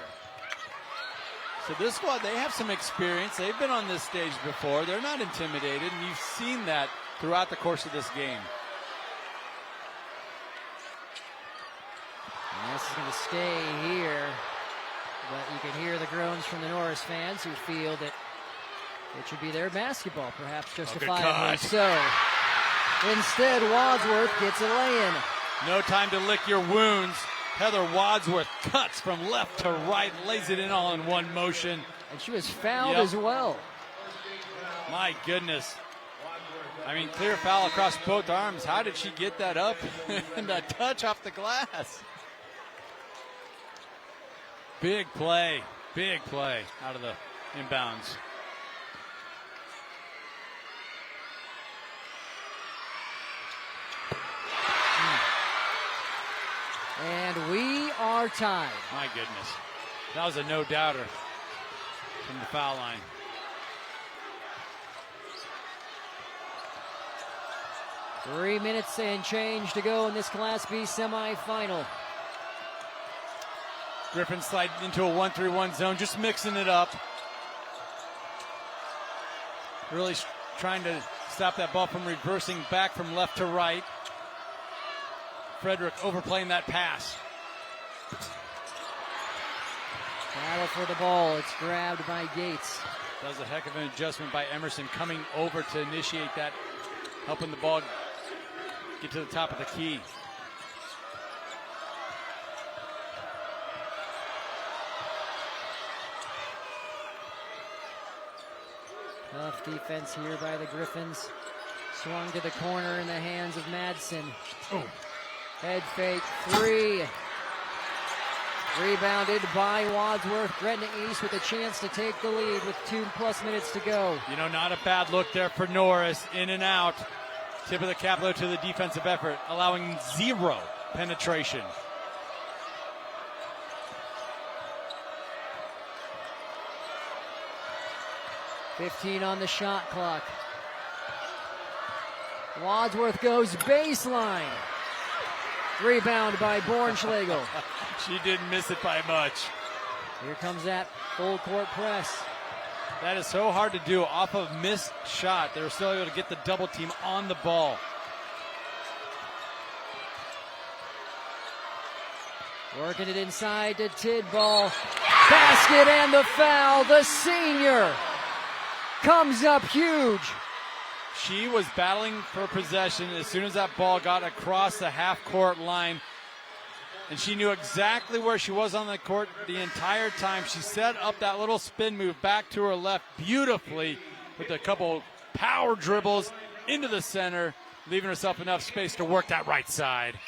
S3: So this squad, they have some experience. They've been on this stage before. They're not intimidated, and you've seen that throughout the course of this game.
S2: And this is going to stay here, but you can hear the groans from the Norris fans who feel that it should be their basketball, perhaps justifiably so. Instead, Wadsworth gets a lay-in.
S3: No time to lick your wounds. Heather Wadsworth cuts from left to right, lays it in all in one motion.
S2: And she was fouled as well.
S3: My goodness. I mean, clear foul across both arms. How did she get that up? And a touch off the glass. Big play out of the inbounds.
S2: And we are tied.
S3: My goodness. That was a no-doubter from the foul line.
S2: Three minutes and change to go in this Class B semifinal.
S3: Griffin slide into a 1-3-1 zone, just mixing it up. Really trying to stop that ball from reversing back from left to right. Frederick overplaying that pass.
S2: Battle for the ball. It's grabbed by Gates.
S3: That was a heck of an adjustment by Emerson coming over to initiate that, helping the ball get to the top of the key.
S2: Tough defense here by the Griffins. Swung to the corner in the hands of Madsen.
S3: Oh.
S2: Head fake, three. Rebounded by Wadsworth. Gretna East with a chance to take the lead with 2+ minutes to go.
S3: You know, not a bad look there for Norris. In and out. Tip of the cap to the defensive effort, allowing 0 penetration.
S2: $15 on the shot clock. Wadsworth goes baseline. Rebound by Bornschlegel.
S3: She didn't miss it by much.
S2: Here comes that full court press.
S3: That is so hard to do off of missed shot. They were still able to get the double team on the ball.
S2: Working it inside to Tidball. Basket and the foul. The senior comes up huge.
S3: She was battling for possession as soon as that ball got across the half-court line. And she knew exactly where she was on the court the entire time. She set up that little spin move back to her left beautifully with a couple power dribbles into the center, leaving herself enough space to work that right side.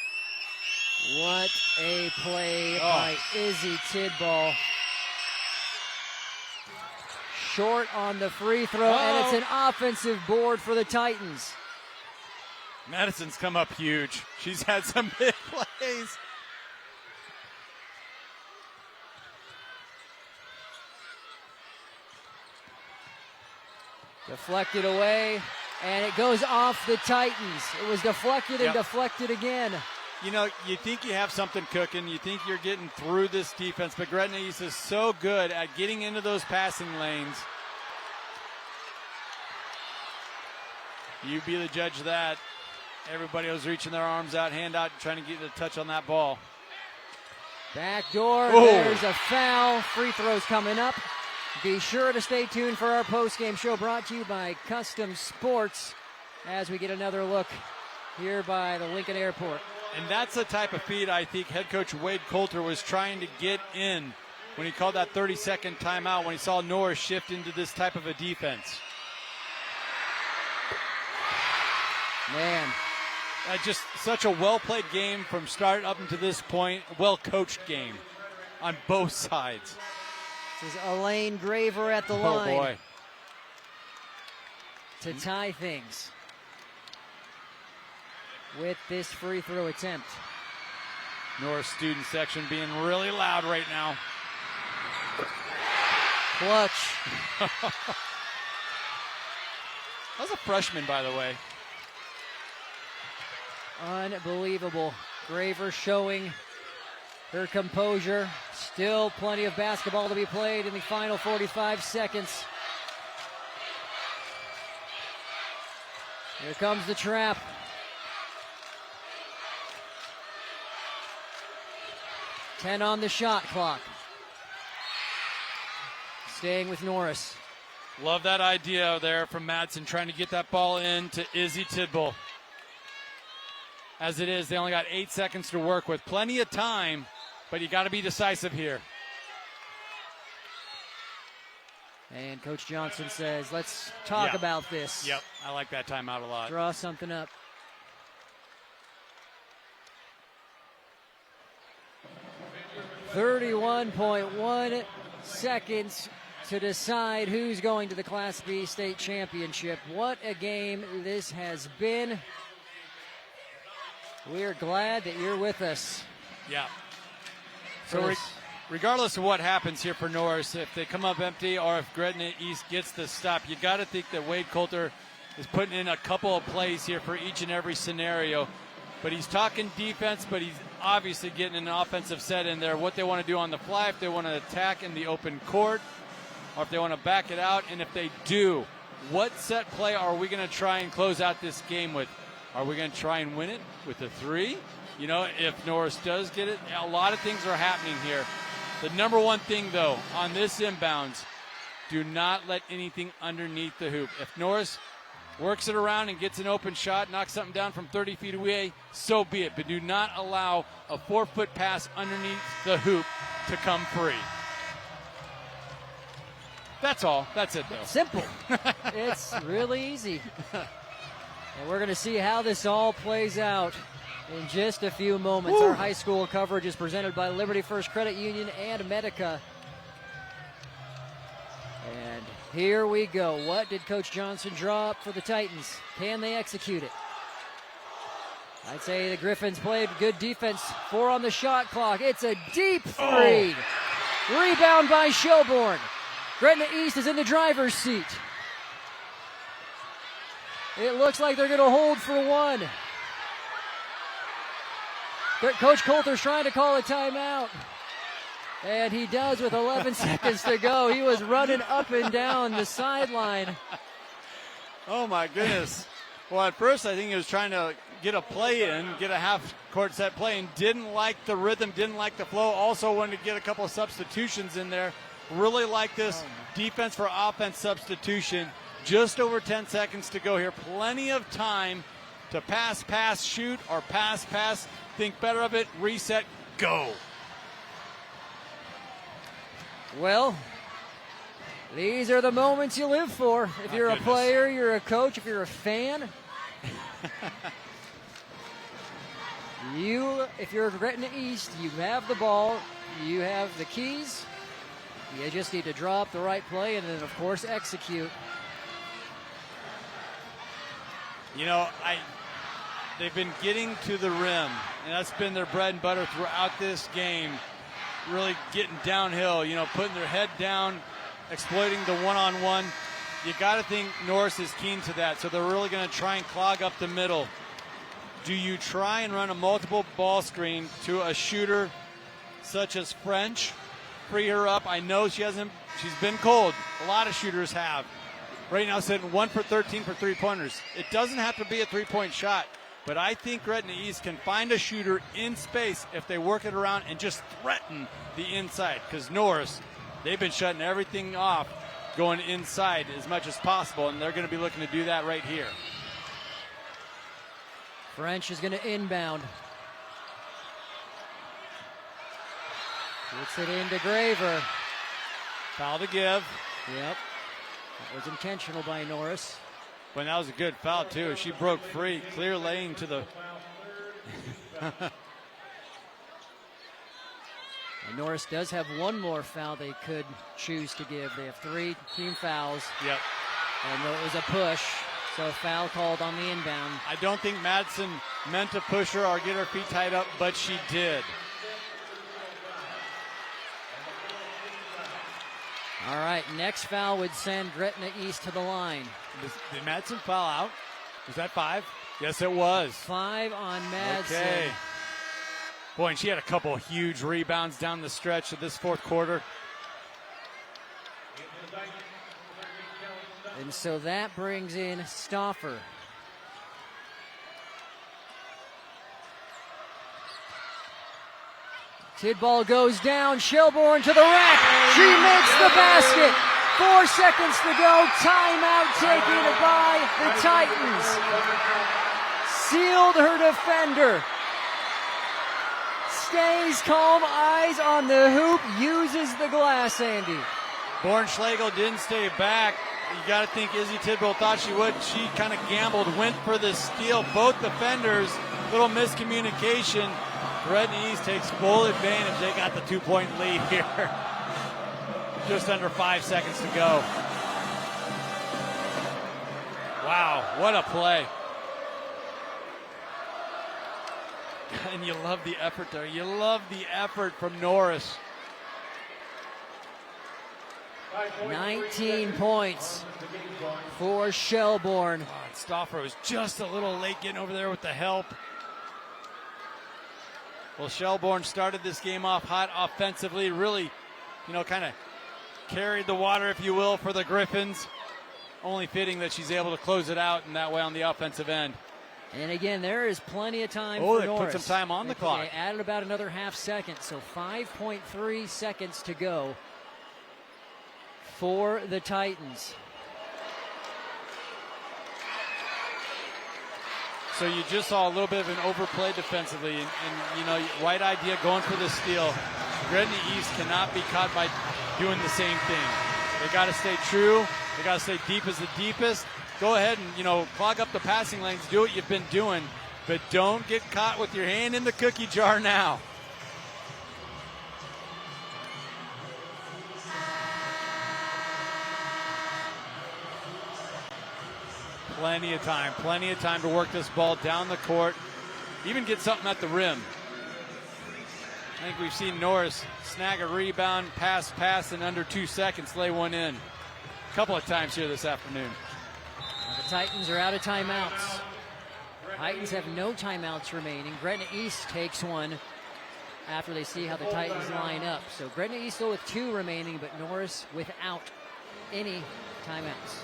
S2: What a play by Izzy Tidball. Short on the free throw, and it's an offensive board for the Titans.
S3: Madison's come up huge. She's had some big plays.
S2: Deflected away, and it goes off the Titans. It was deflected and deflected again.
S3: You know, you think you have something cooking. You think you're getting through this defense, but Gretna East is so good at getting into those passing lanes. You be the judge of that. Everybody was reaching their arms out, hand out, trying to get a touch on that ball.
S2: Backdoor, there's a foul. Free throws coming up. Be sure to stay tuned for our post-game show brought to you by Custom Sports as we get another look here by the Lincoln Airport.
S3: And that's the type of feed I think head coach Wade Coulter was trying to get in when he called that 30-second timeout, when he saw Norris shift into this type of a defense.
S2: Man.
S3: Just such a well-played game from start up until this point. Well-coached game on both sides.
S2: This is Elaine Graver at the line.
S3: Oh, boy.
S2: To tie things with this free throw attempt.
S3: Norris student section being really loud right now.
S2: Clutch.
S3: That was a freshman, by the way.
S2: Unbelievable. Graver showing her composure. Still plenty of basketball to be played in the final 45 seconds. Here comes the trap. Ten on the shot clock. Staying with Norris.
S3: Love that idea there from Madsen, trying to get that ball in to Izzy Tidball. As it is, they only got 8 seconds to work with. Plenty of time, but you got to be decisive here.
S2: And Coach Johnson says, let's talk about this.
S3: Yep, I like that timeout a lot.
S2: Draw something up. .1 seconds to decide who's going to the Class B state championship. What a game this has been. We're glad that you're with us.
S3: Yeah. So regardless of what happens here for Norris, if they come up empty or if Gretna East gets the stop, you got to think that Wade Coulter is putting in a couple of plays here for each and every scenario. But he's talking defense, but he's obviously getting an offensive set in there. What they want to do on the fly, if they want to attack in the open court, or if they want to back it out. And if they do, what set play are we going to try and close out this game with? Are we going to try and win it with a three? You know, if Norris does get it, a lot of things are happening here. The number one thing, though, on this inbounds, do not let anything underneath the hoop. If Norris works it around and gets an open shot, knocks something down from 30 feet away, so be it. But do not allow a 4-foot pass underneath the hoop to come free. That's all. That's it, though.
S2: Simple. It's really easy. And we're going to see how this all plays out in just a few moments. Woo. Our high school coverage is presented by Liberty First Credit Union and Medica. And here we go. What did Coach Johnson draw up for the Titans? Can they execute it? I'd say the Griffins played good defense. 4 on the shot clock. It's a deep three. Rebound by Shelbourne. Gretna East is in the driver's seat. It looks like they're going to hold for one. Coach Coulter's trying to call a timeout. And he does with 11 seconds to go. He was running up and down the sideline.
S3: Oh, my goodness. Well, at first I think he was trying to get a play in, get a half-court set play, and didn't like the rhythm, didn't like the flow. Also wanted to get a couple of substitutions in there. Really like this defense for offense substitution. Just over 10 seconds to go here. Plenty of time to pass, shoot, or pass. Think better of it, reset, go.
S2: Well, these are the moments you live for. If you're a player, you're a coach, if you're a fan. If you're Gretna East, you have the ball, you have the keys. You just need to draw up the right play and then, of course, execute.
S3: You know, they've been getting to the rim, and that's been their bread and butter throughout this game. Really getting downhill, putting their head down, exploiting the one-on-one. You got to think Norris is keen to that, so they're really going to try and clog up the middle. Do you try and run a multiple ball screen to a shooter such as French? Free her up. I know she's been cold. A lot of shooters have. Right now sitting 1 for 13 for three-pointers. It doesn't have to be a three-point shot, but I think Gretna East can find a shooter in space if they work it around and just threaten the inside, because Norris, they've been shutting everything off going inside as much as possible, and they're going to be looking to do that right here.
S2: French is going to inbound. Gets it into Graver.
S3: Foul to give.
S2: Yep. That was intentional by Norris.
S3: But that was a good foul, too. She broke free. Clear lane to the...
S2: And Norris does have one more foul they could choose to give. They have 3 team fouls.
S3: Yep.
S2: And it was a push, so a foul called on the inbound.
S3: I don't think Madsen meant to push her or get her feet tied up, but she did.
S2: All right, next foul would send Gretna East to the line.
S3: Did Madsen foul out? Was that 5? Yes, it was.
S2: 5 on Madsen.
S3: Okay. Boy, and she had a couple of huge rebounds down the stretch of this fourth quarter.
S2: And so that brings in Stauffer. Tidball goes down. Shelbourne to the rack. She makes the basket. 4 seconds to go. Timeout taken by the Titans. Sealed her defender. Stays calm, eyes on the hoop, uses the glass, Andy.
S3: Bornschlegel didn't stay back. You got to think Izzy Tidball thought she would. She kind of gambled, went for the steal. Both defenders, little miscommunication. Gretna East takes full advantage. They got the 2-point lead here. Just under 5 seconds to go. Wow, what a play. And you love the effort there. You love the effort from Norris.
S2: 19 points for Shelbourne.
S3: Stauffer was just a little late getting over there with the help. Well, Shelbourne started this game off hot offensively, really, kind of carried the water, if you will, for the Griffins. Only fitting that she's able to close it out in that way on the offensive end.
S2: And again, there is plenty of time
S3: for
S2: Norris.
S3: Oh, they put some time on the clock.
S2: They added about another half second, so 5.3 seconds to go for the Titans.
S3: So you just saw a little bit of an overplay defensively, and right idea going for the steal. Gretna East cannot be caught by doing the same thing. They got to stay true. They got to stay deep as the deepest. Go ahead and, clog up the passing lanes. Do what you've been doing, but don't get caught with your hand in the cookie jar now. Plenty of time to work this ball down the court, even get something at the rim. I think we've seen Norris snag a rebound, pass in under 2 seconds, lay one in. A couple of times here this afternoon.
S2: The Titans are out of timeouts. Titans have no timeouts remaining. Gretna East takes one after they see how the Titans line up. So Gretna East still with 2 remaining, but Norris without any timeouts.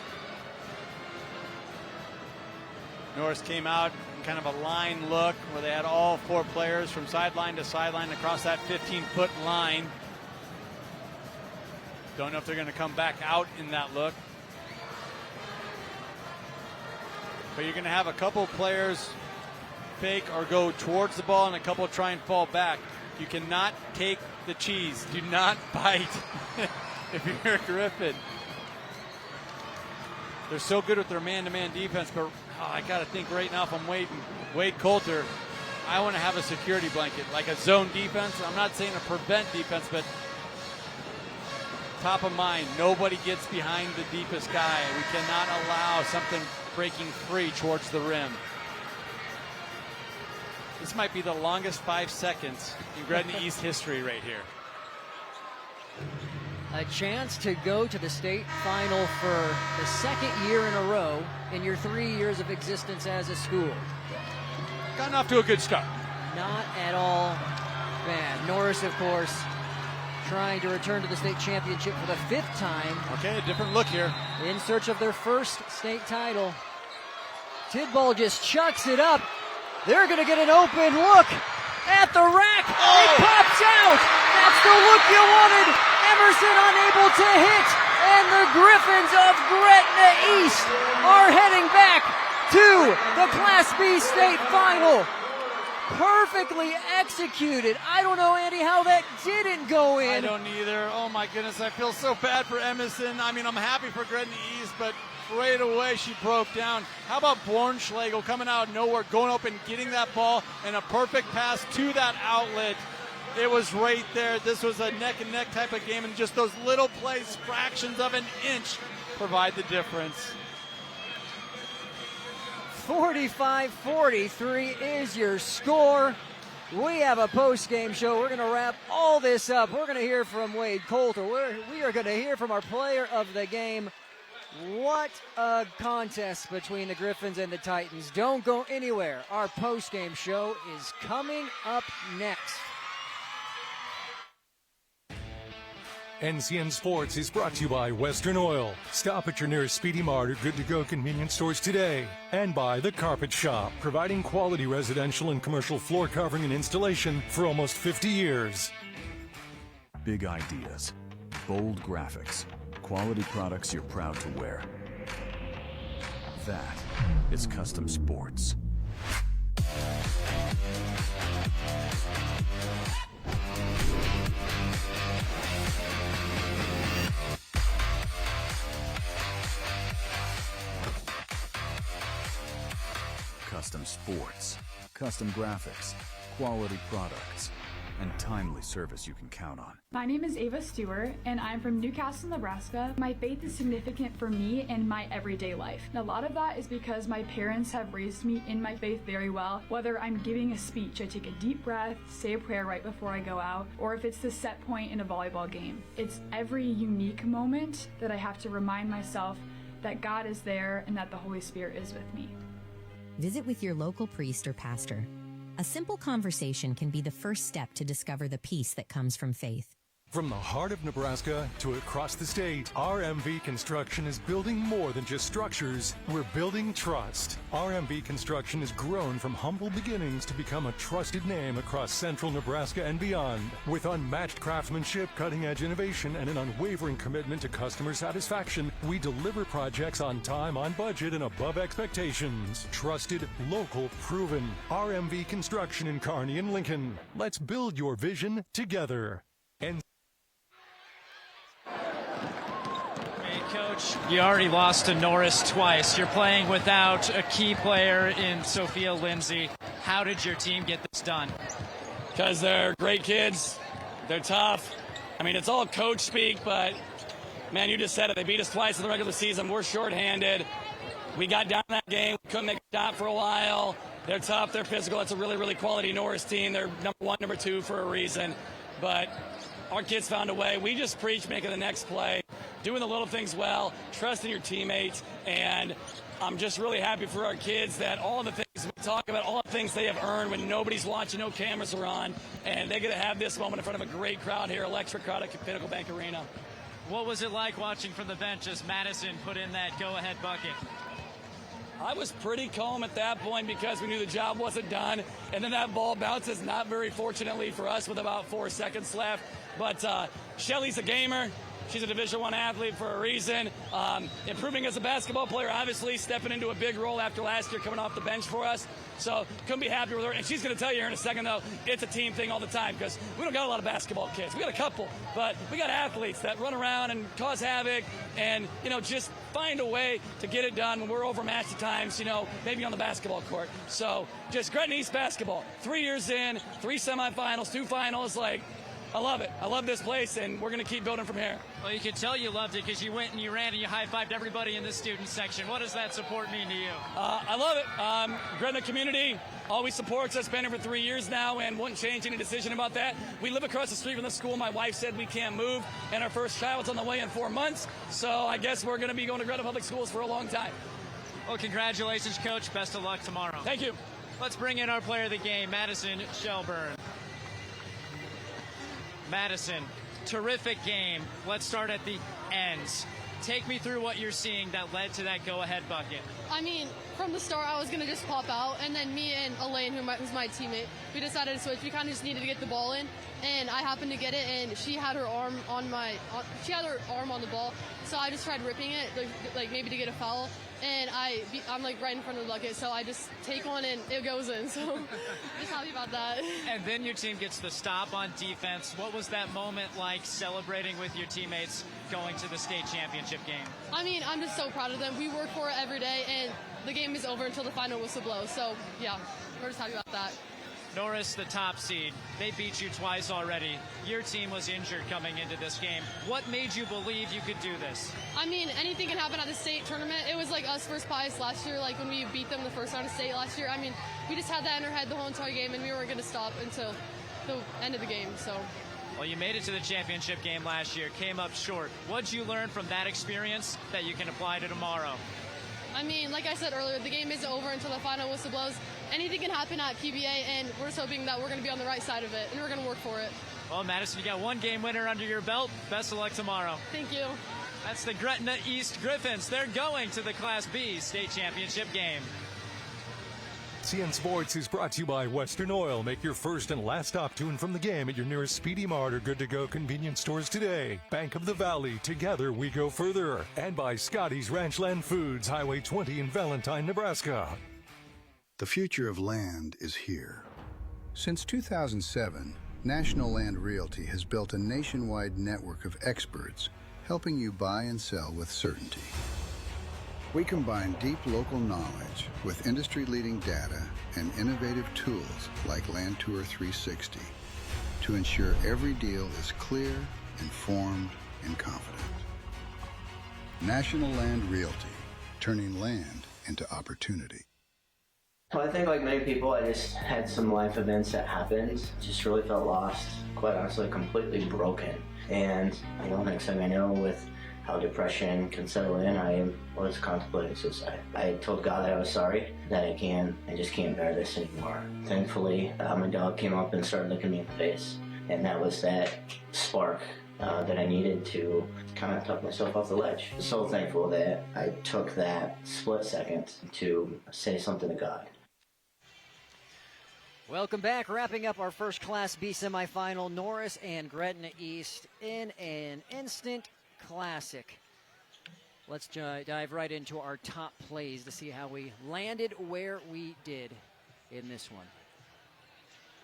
S3: Norris came out in kind of a line look where they had all 4 players from sideline to sideline across that 15-foot line. Don't know if they're going to come back out in that look. But you're going to have a couple players fake or go towards the ball and a couple try and fall back. You cannot take the cheese. Do not bite if you're a Griffin. They're so good with their man-to-man defense, but I got to think right now if I'm Wade Coulter, I want to have a security blanket, like a zone defense. I'm not saying a prevent defense, but top of mind, nobody gets behind the deepest guy. We cannot allow something breaking free towards the rim. This might be the longest 5 seconds in Gretna East history right here.
S2: A chance to go to the state final for the 2nd year in a row in your 3 years of existence as a school.
S3: Gotten off to a good start.
S2: Not at all bad. Norris, of course, trying to return to the state championship for the 5th time.
S3: Okay, a different look here.
S2: In search of their first state title. Tidball just chucks it up. They're going to get an open look at the rack. Oh. It pops out. That's the look you wanted. Emerson unable to hit. And the Griffins of Gretna East are heading back to the Class B state final. Perfectly executed. I don't know, Andy, how that didn't go in.
S3: I don't either. Oh, my goodness. I feel so bad for Emerson. I mean, I'm happy for Gretna East, but right away she broke down. How about Bornschlegel coming out of nowhere, going up and getting that ball and a perfect pass to that outlet. It was right there. This was a neck-and-neck type of game, and just those little plays, fractions of an inch, provide the difference.
S2: 45-43 is your score. We have a post-game show. We're going to wrap all this up. We're going to hear from Wade Coulter. We are going to hear from our player of the game. What a contest between the Griffins and the Titans. Don't go anywhere. Our post-game show is coming up next.
S1: NCN Sports is brought to you by Western Oil. Stop at your nearest Speedy Mart or good-to-go convenience stores today. And by The Carpet Shop, providing quality residential and commercial floor covering and installation for almost 50 years.
S10: Big ideas, bold graphics, quality products you're proud to wear. That is Custom Sports. Custom Sports, custom graphics, quality products, and timely service you can count on.
S17: My name is Ava Stewart, and I'm from Newcastle, Nebraska. My faith is significant for me and my everyday life. And a lot of that is because my parents have raised me in my faith very well. Whether I'm giving a speech, I take a deep breath, say a prayer right before I go out, or if it's the set point in a volleyball game. It's every unique moment that I have to remind myself that God is there and that the Holy Spirit is with me.
S7: Visit with your local priest or pastor. A simple conversation can be the first step to discover the peace that comes from faith.
S1: From the heart of Nebraska to across the state, RMV Construction is building more than just structures. We're building trust. RMV Construction has grown from humble beginnings to become a trusted name across central Nebraska and beyond. With unmatched craftsmanship, cutting-edge innovation, and an unwavering commitment to customer satisfaction, we deliver projects on time, on budget, and above expectations. Trusted, local, proven. RMV Construction in Kearney and Lincoln. Let's build your vision together. And
S5: Coach, you already lost to Norris twice. You're playing without a key player in Sophia Lindsay. How did your team get this done?
S22: Because they're great kids. They're tough. I mean, it's all coach speak, but, man, you just said it. They beat us twice in the regular season. We're shorthanded. We got down that game. We couldn't make a shot for a while. They're tough. They're physical. It's a really, really quality Norris team. They're number 1, number 2 for a reason. But our kids found a way. We just preach making the next play, doing the little things well, trusting your teammates, and I'm just really happy for our kids that all the things We talk about all the things they have earned when nobody's watching, no cameras are on, and they're going to have this moment in front of a great crowd here, electric crowd at Pinnacle Bank Arena.
S5: What was it like watching from the bench as Madison put in that go-ahead bucket?
S22: I was pretty calm at that point because we knew the job wasn't done, and then that ball bounces, not very fortunately for us, with about 4 seconds left. But Shelly's a gamer. She's a Division I athlete for a reason. Improving as a basketball player, obviously, stepping into a big role after last year coming off the bench for us. So couldn't be happier with her. And she's going to tell you here in a second, though, it's a team thing all the time because we don't got a lot of basketball kids. We got a couple, but we got athletes that run around and cause havoc and, just find a way to get it done when we're overmatched at times, maybe on the basketball court. So just Gretna East basketball. 3 years in, 3 semifinals, 2 finals, I love it. I love this place, and we're going to keep building from here.
S5: Well, you can tell you loved it because you went and you ran and you high-fived everybody in the student section. What does that support mean to you?
S22: I love it. Gretna community always supports us. Been here for 3 years now and wouldn't change any decision about that. We live across the street from the school. My wife said we can't move, and our first child's on the way in 4 months. So I guess we're going to be going to Gretna Public Schools for a long time.
S5: Well, congratulations, Coach. Best of luck tomorrow.
S22: Thank you.
S5: Let's bring in our player of the game, Madison Shelburne. Madison, terrific game. Let's start at the ends. Take me through what you're seeing that led to that go-ahead bucket.
S12: I mean, from the start, I was going to just pop out, and then me and Elaine, who's my teammate, we decided to switch. We kind of just needed to get the ball in, and I happened to get it, and she had her arm on the ball, so I just tried ripping it, like maybe to get a foul, and I'm like right in front of the bucket, so I just take one and it goes in, so just happy about that.
S5: And then your team gets the stop on defense. What was that moment like, celebrating with your teammates going to the state championship game?
S12: I mean, I'm just so proud of them. We work for it every day, and the game is over until the final whistle blows, so yeah, we're just happy about that.
S5: Norris, the top seed, they beat you twice already. Your team was injured coming into this game. What made you believe you could do this?
S12: I mean, anything can happen at the state tournament. It was like us versus Pius last year, like when we beat them the first round of state last year. I mean, we just had that in our head the whole entire game, and we weren't going to stop until the end of the game, so.
S5: Well, you made it to the championship game last year, came up short. What'd you learn from that experience that you can apply to tomorrow?
S12: I mean, like I said earlier, the game isn't over until the final whistle blows. Anything can happen at PBA, and we're just hoping that we're going to be on the right side of it, and we're going to work for it.
S5: Well, Madison, you got 1 game winner under your belt. Best of luck tomorrow.
S12: Thank you.
S5: That's the Gretna East Griffins. They're going to the Class B state championship game.
S1: CN Sports is brought to you by Western Oil. Make your first and last stop to and from the game at your nearest Speedy Mart or Good to Go convenience stores today. Bank of the Valley, together we go further. And by Scotty's Ranchland Foods, Highway 20 in Valentine, Nebraska.
S14: The future of land is here. Since 2007, National Land Realty has built a nationwide network of experts helping you buy and sell with certainty. We combine deep local knowledge with industry-leading data and innovative tools like Land Tour 360 to ensure every deal is clear, informed, and confident. National Land Realty, turning land into opportunity.
S11: Well, I think like many people, I just had some life events that happened. Just really felt lost, quite honestly, completely broken. And next thing I know, with how depression can settle in, I was contemplating suicide. I told God that I was sorry, that I just can't bear this anymore. Thankfully, my dog came up and started looking me in the face. And that was that spark that I needed to kind of talk myself off the ledge. So thankful that I took that split second to say something to God.
S2: Welcome back. Wrapping up our first Class B semifinal, Norris and Gretna East in an instant classic. Let's dive right into our top plays to see how we landed where we did in this one.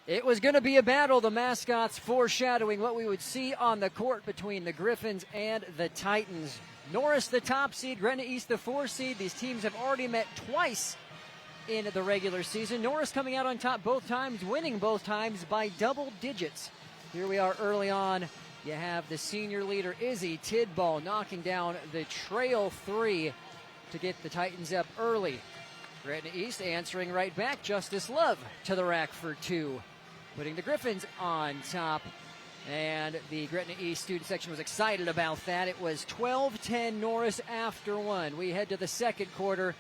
S2: It was going to be a battle, the mascots foreshadowing what we would see on the court between the Griffins and the Titans. Norris, the top seed, Gretna East, the 4 seed. These teams have already met twice in the regular season. Norris coming out on top both times, winning both times by double digits. Here we are early on. You have the senior leader, Izzy Tidball, knocking down the trail 3 to get the Titans up early. Gretna East answering right back. Justice Love to the rack for 2, putting the Griffins on top. And the Gretna East student section was excited about that. It was 12-10 Norris after 1. We head to the second quarter.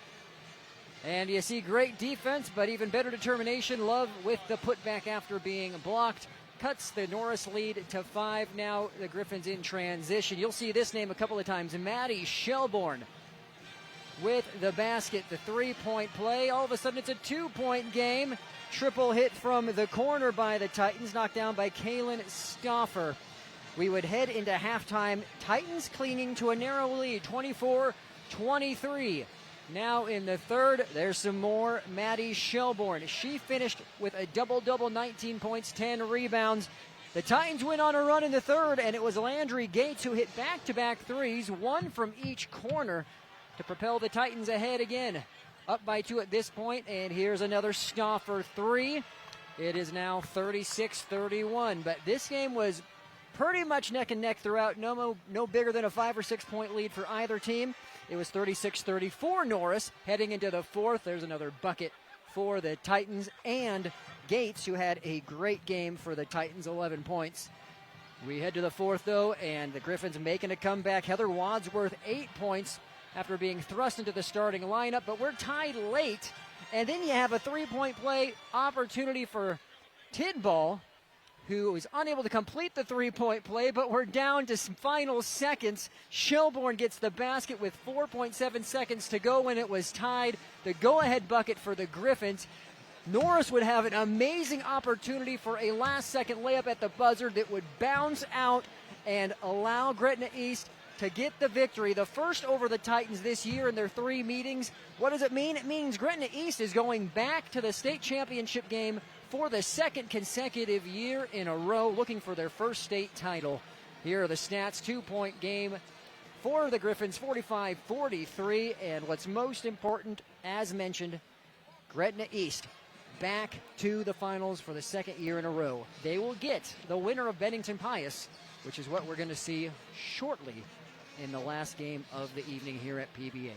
S2: And you see great defense, but even better determination. Love with the putback after being blocked. Cuts the Norris lead to 5. Now the Griffins in transition. You'll see this name a couple of times. Maddie Shelbourne with the basket, the three-point play. All of a sudden it's a 2-point game. Triple hit from the corner by the Titans, knocked down by Kaylin Stauffer. We would head into halftime. Titans clinging to a narrow lead, 24-23. Now in the third, there's some more. Maddie Shelbourne. She finished with a double-double, 19 points, 10 rebounds. The Titans went on a run in the third, and it was Landry Gates who hit back-to-back threes, one from each corner, to propel the Titans ahead again. Up by 2 at this point, and here's another Stauffer 3. It is now 36-31, but this game was pretty much neck and neck throughout. No bigger than a 5 or 6 point lead for either team. It was 36-34 Norris. Heading into the fourth, there's another bucket for the Titans, and Gates, who had a great game for the Titans, 11 points. We head to the fourth, though, and the Griffins making a comeback. Heather Wadsworth, 8 points after being thrust into the starting lineup, but we're tied late. And then you have a 3-point play opportunity for Tidball, who was unable to complete the 3-point play, but we're down to some final seconds. Shelbourne gets the basket with 4.7 seconds to go when it was tied. The go-ahead bucket for the Griffins. Norris would have an amazing opportunity for a last-second layup at the buzzer that would bounce out and allow Gretna East to get the victory, the first over the Titans this year in their 3 meetings. What does it mean? It means Gretna East is going back to the state championship game for the 2nd consecutive year in a row, looking for their first state title. Here are the stats. 2-point game for the Griffins, 45-43. And what's most important, as mentioned, Gretna East back to the finals for the 2nd year in a row. They will get the winner of Bennington Pius, which is what we're going to see shortly in the last game of the evening here at PBA.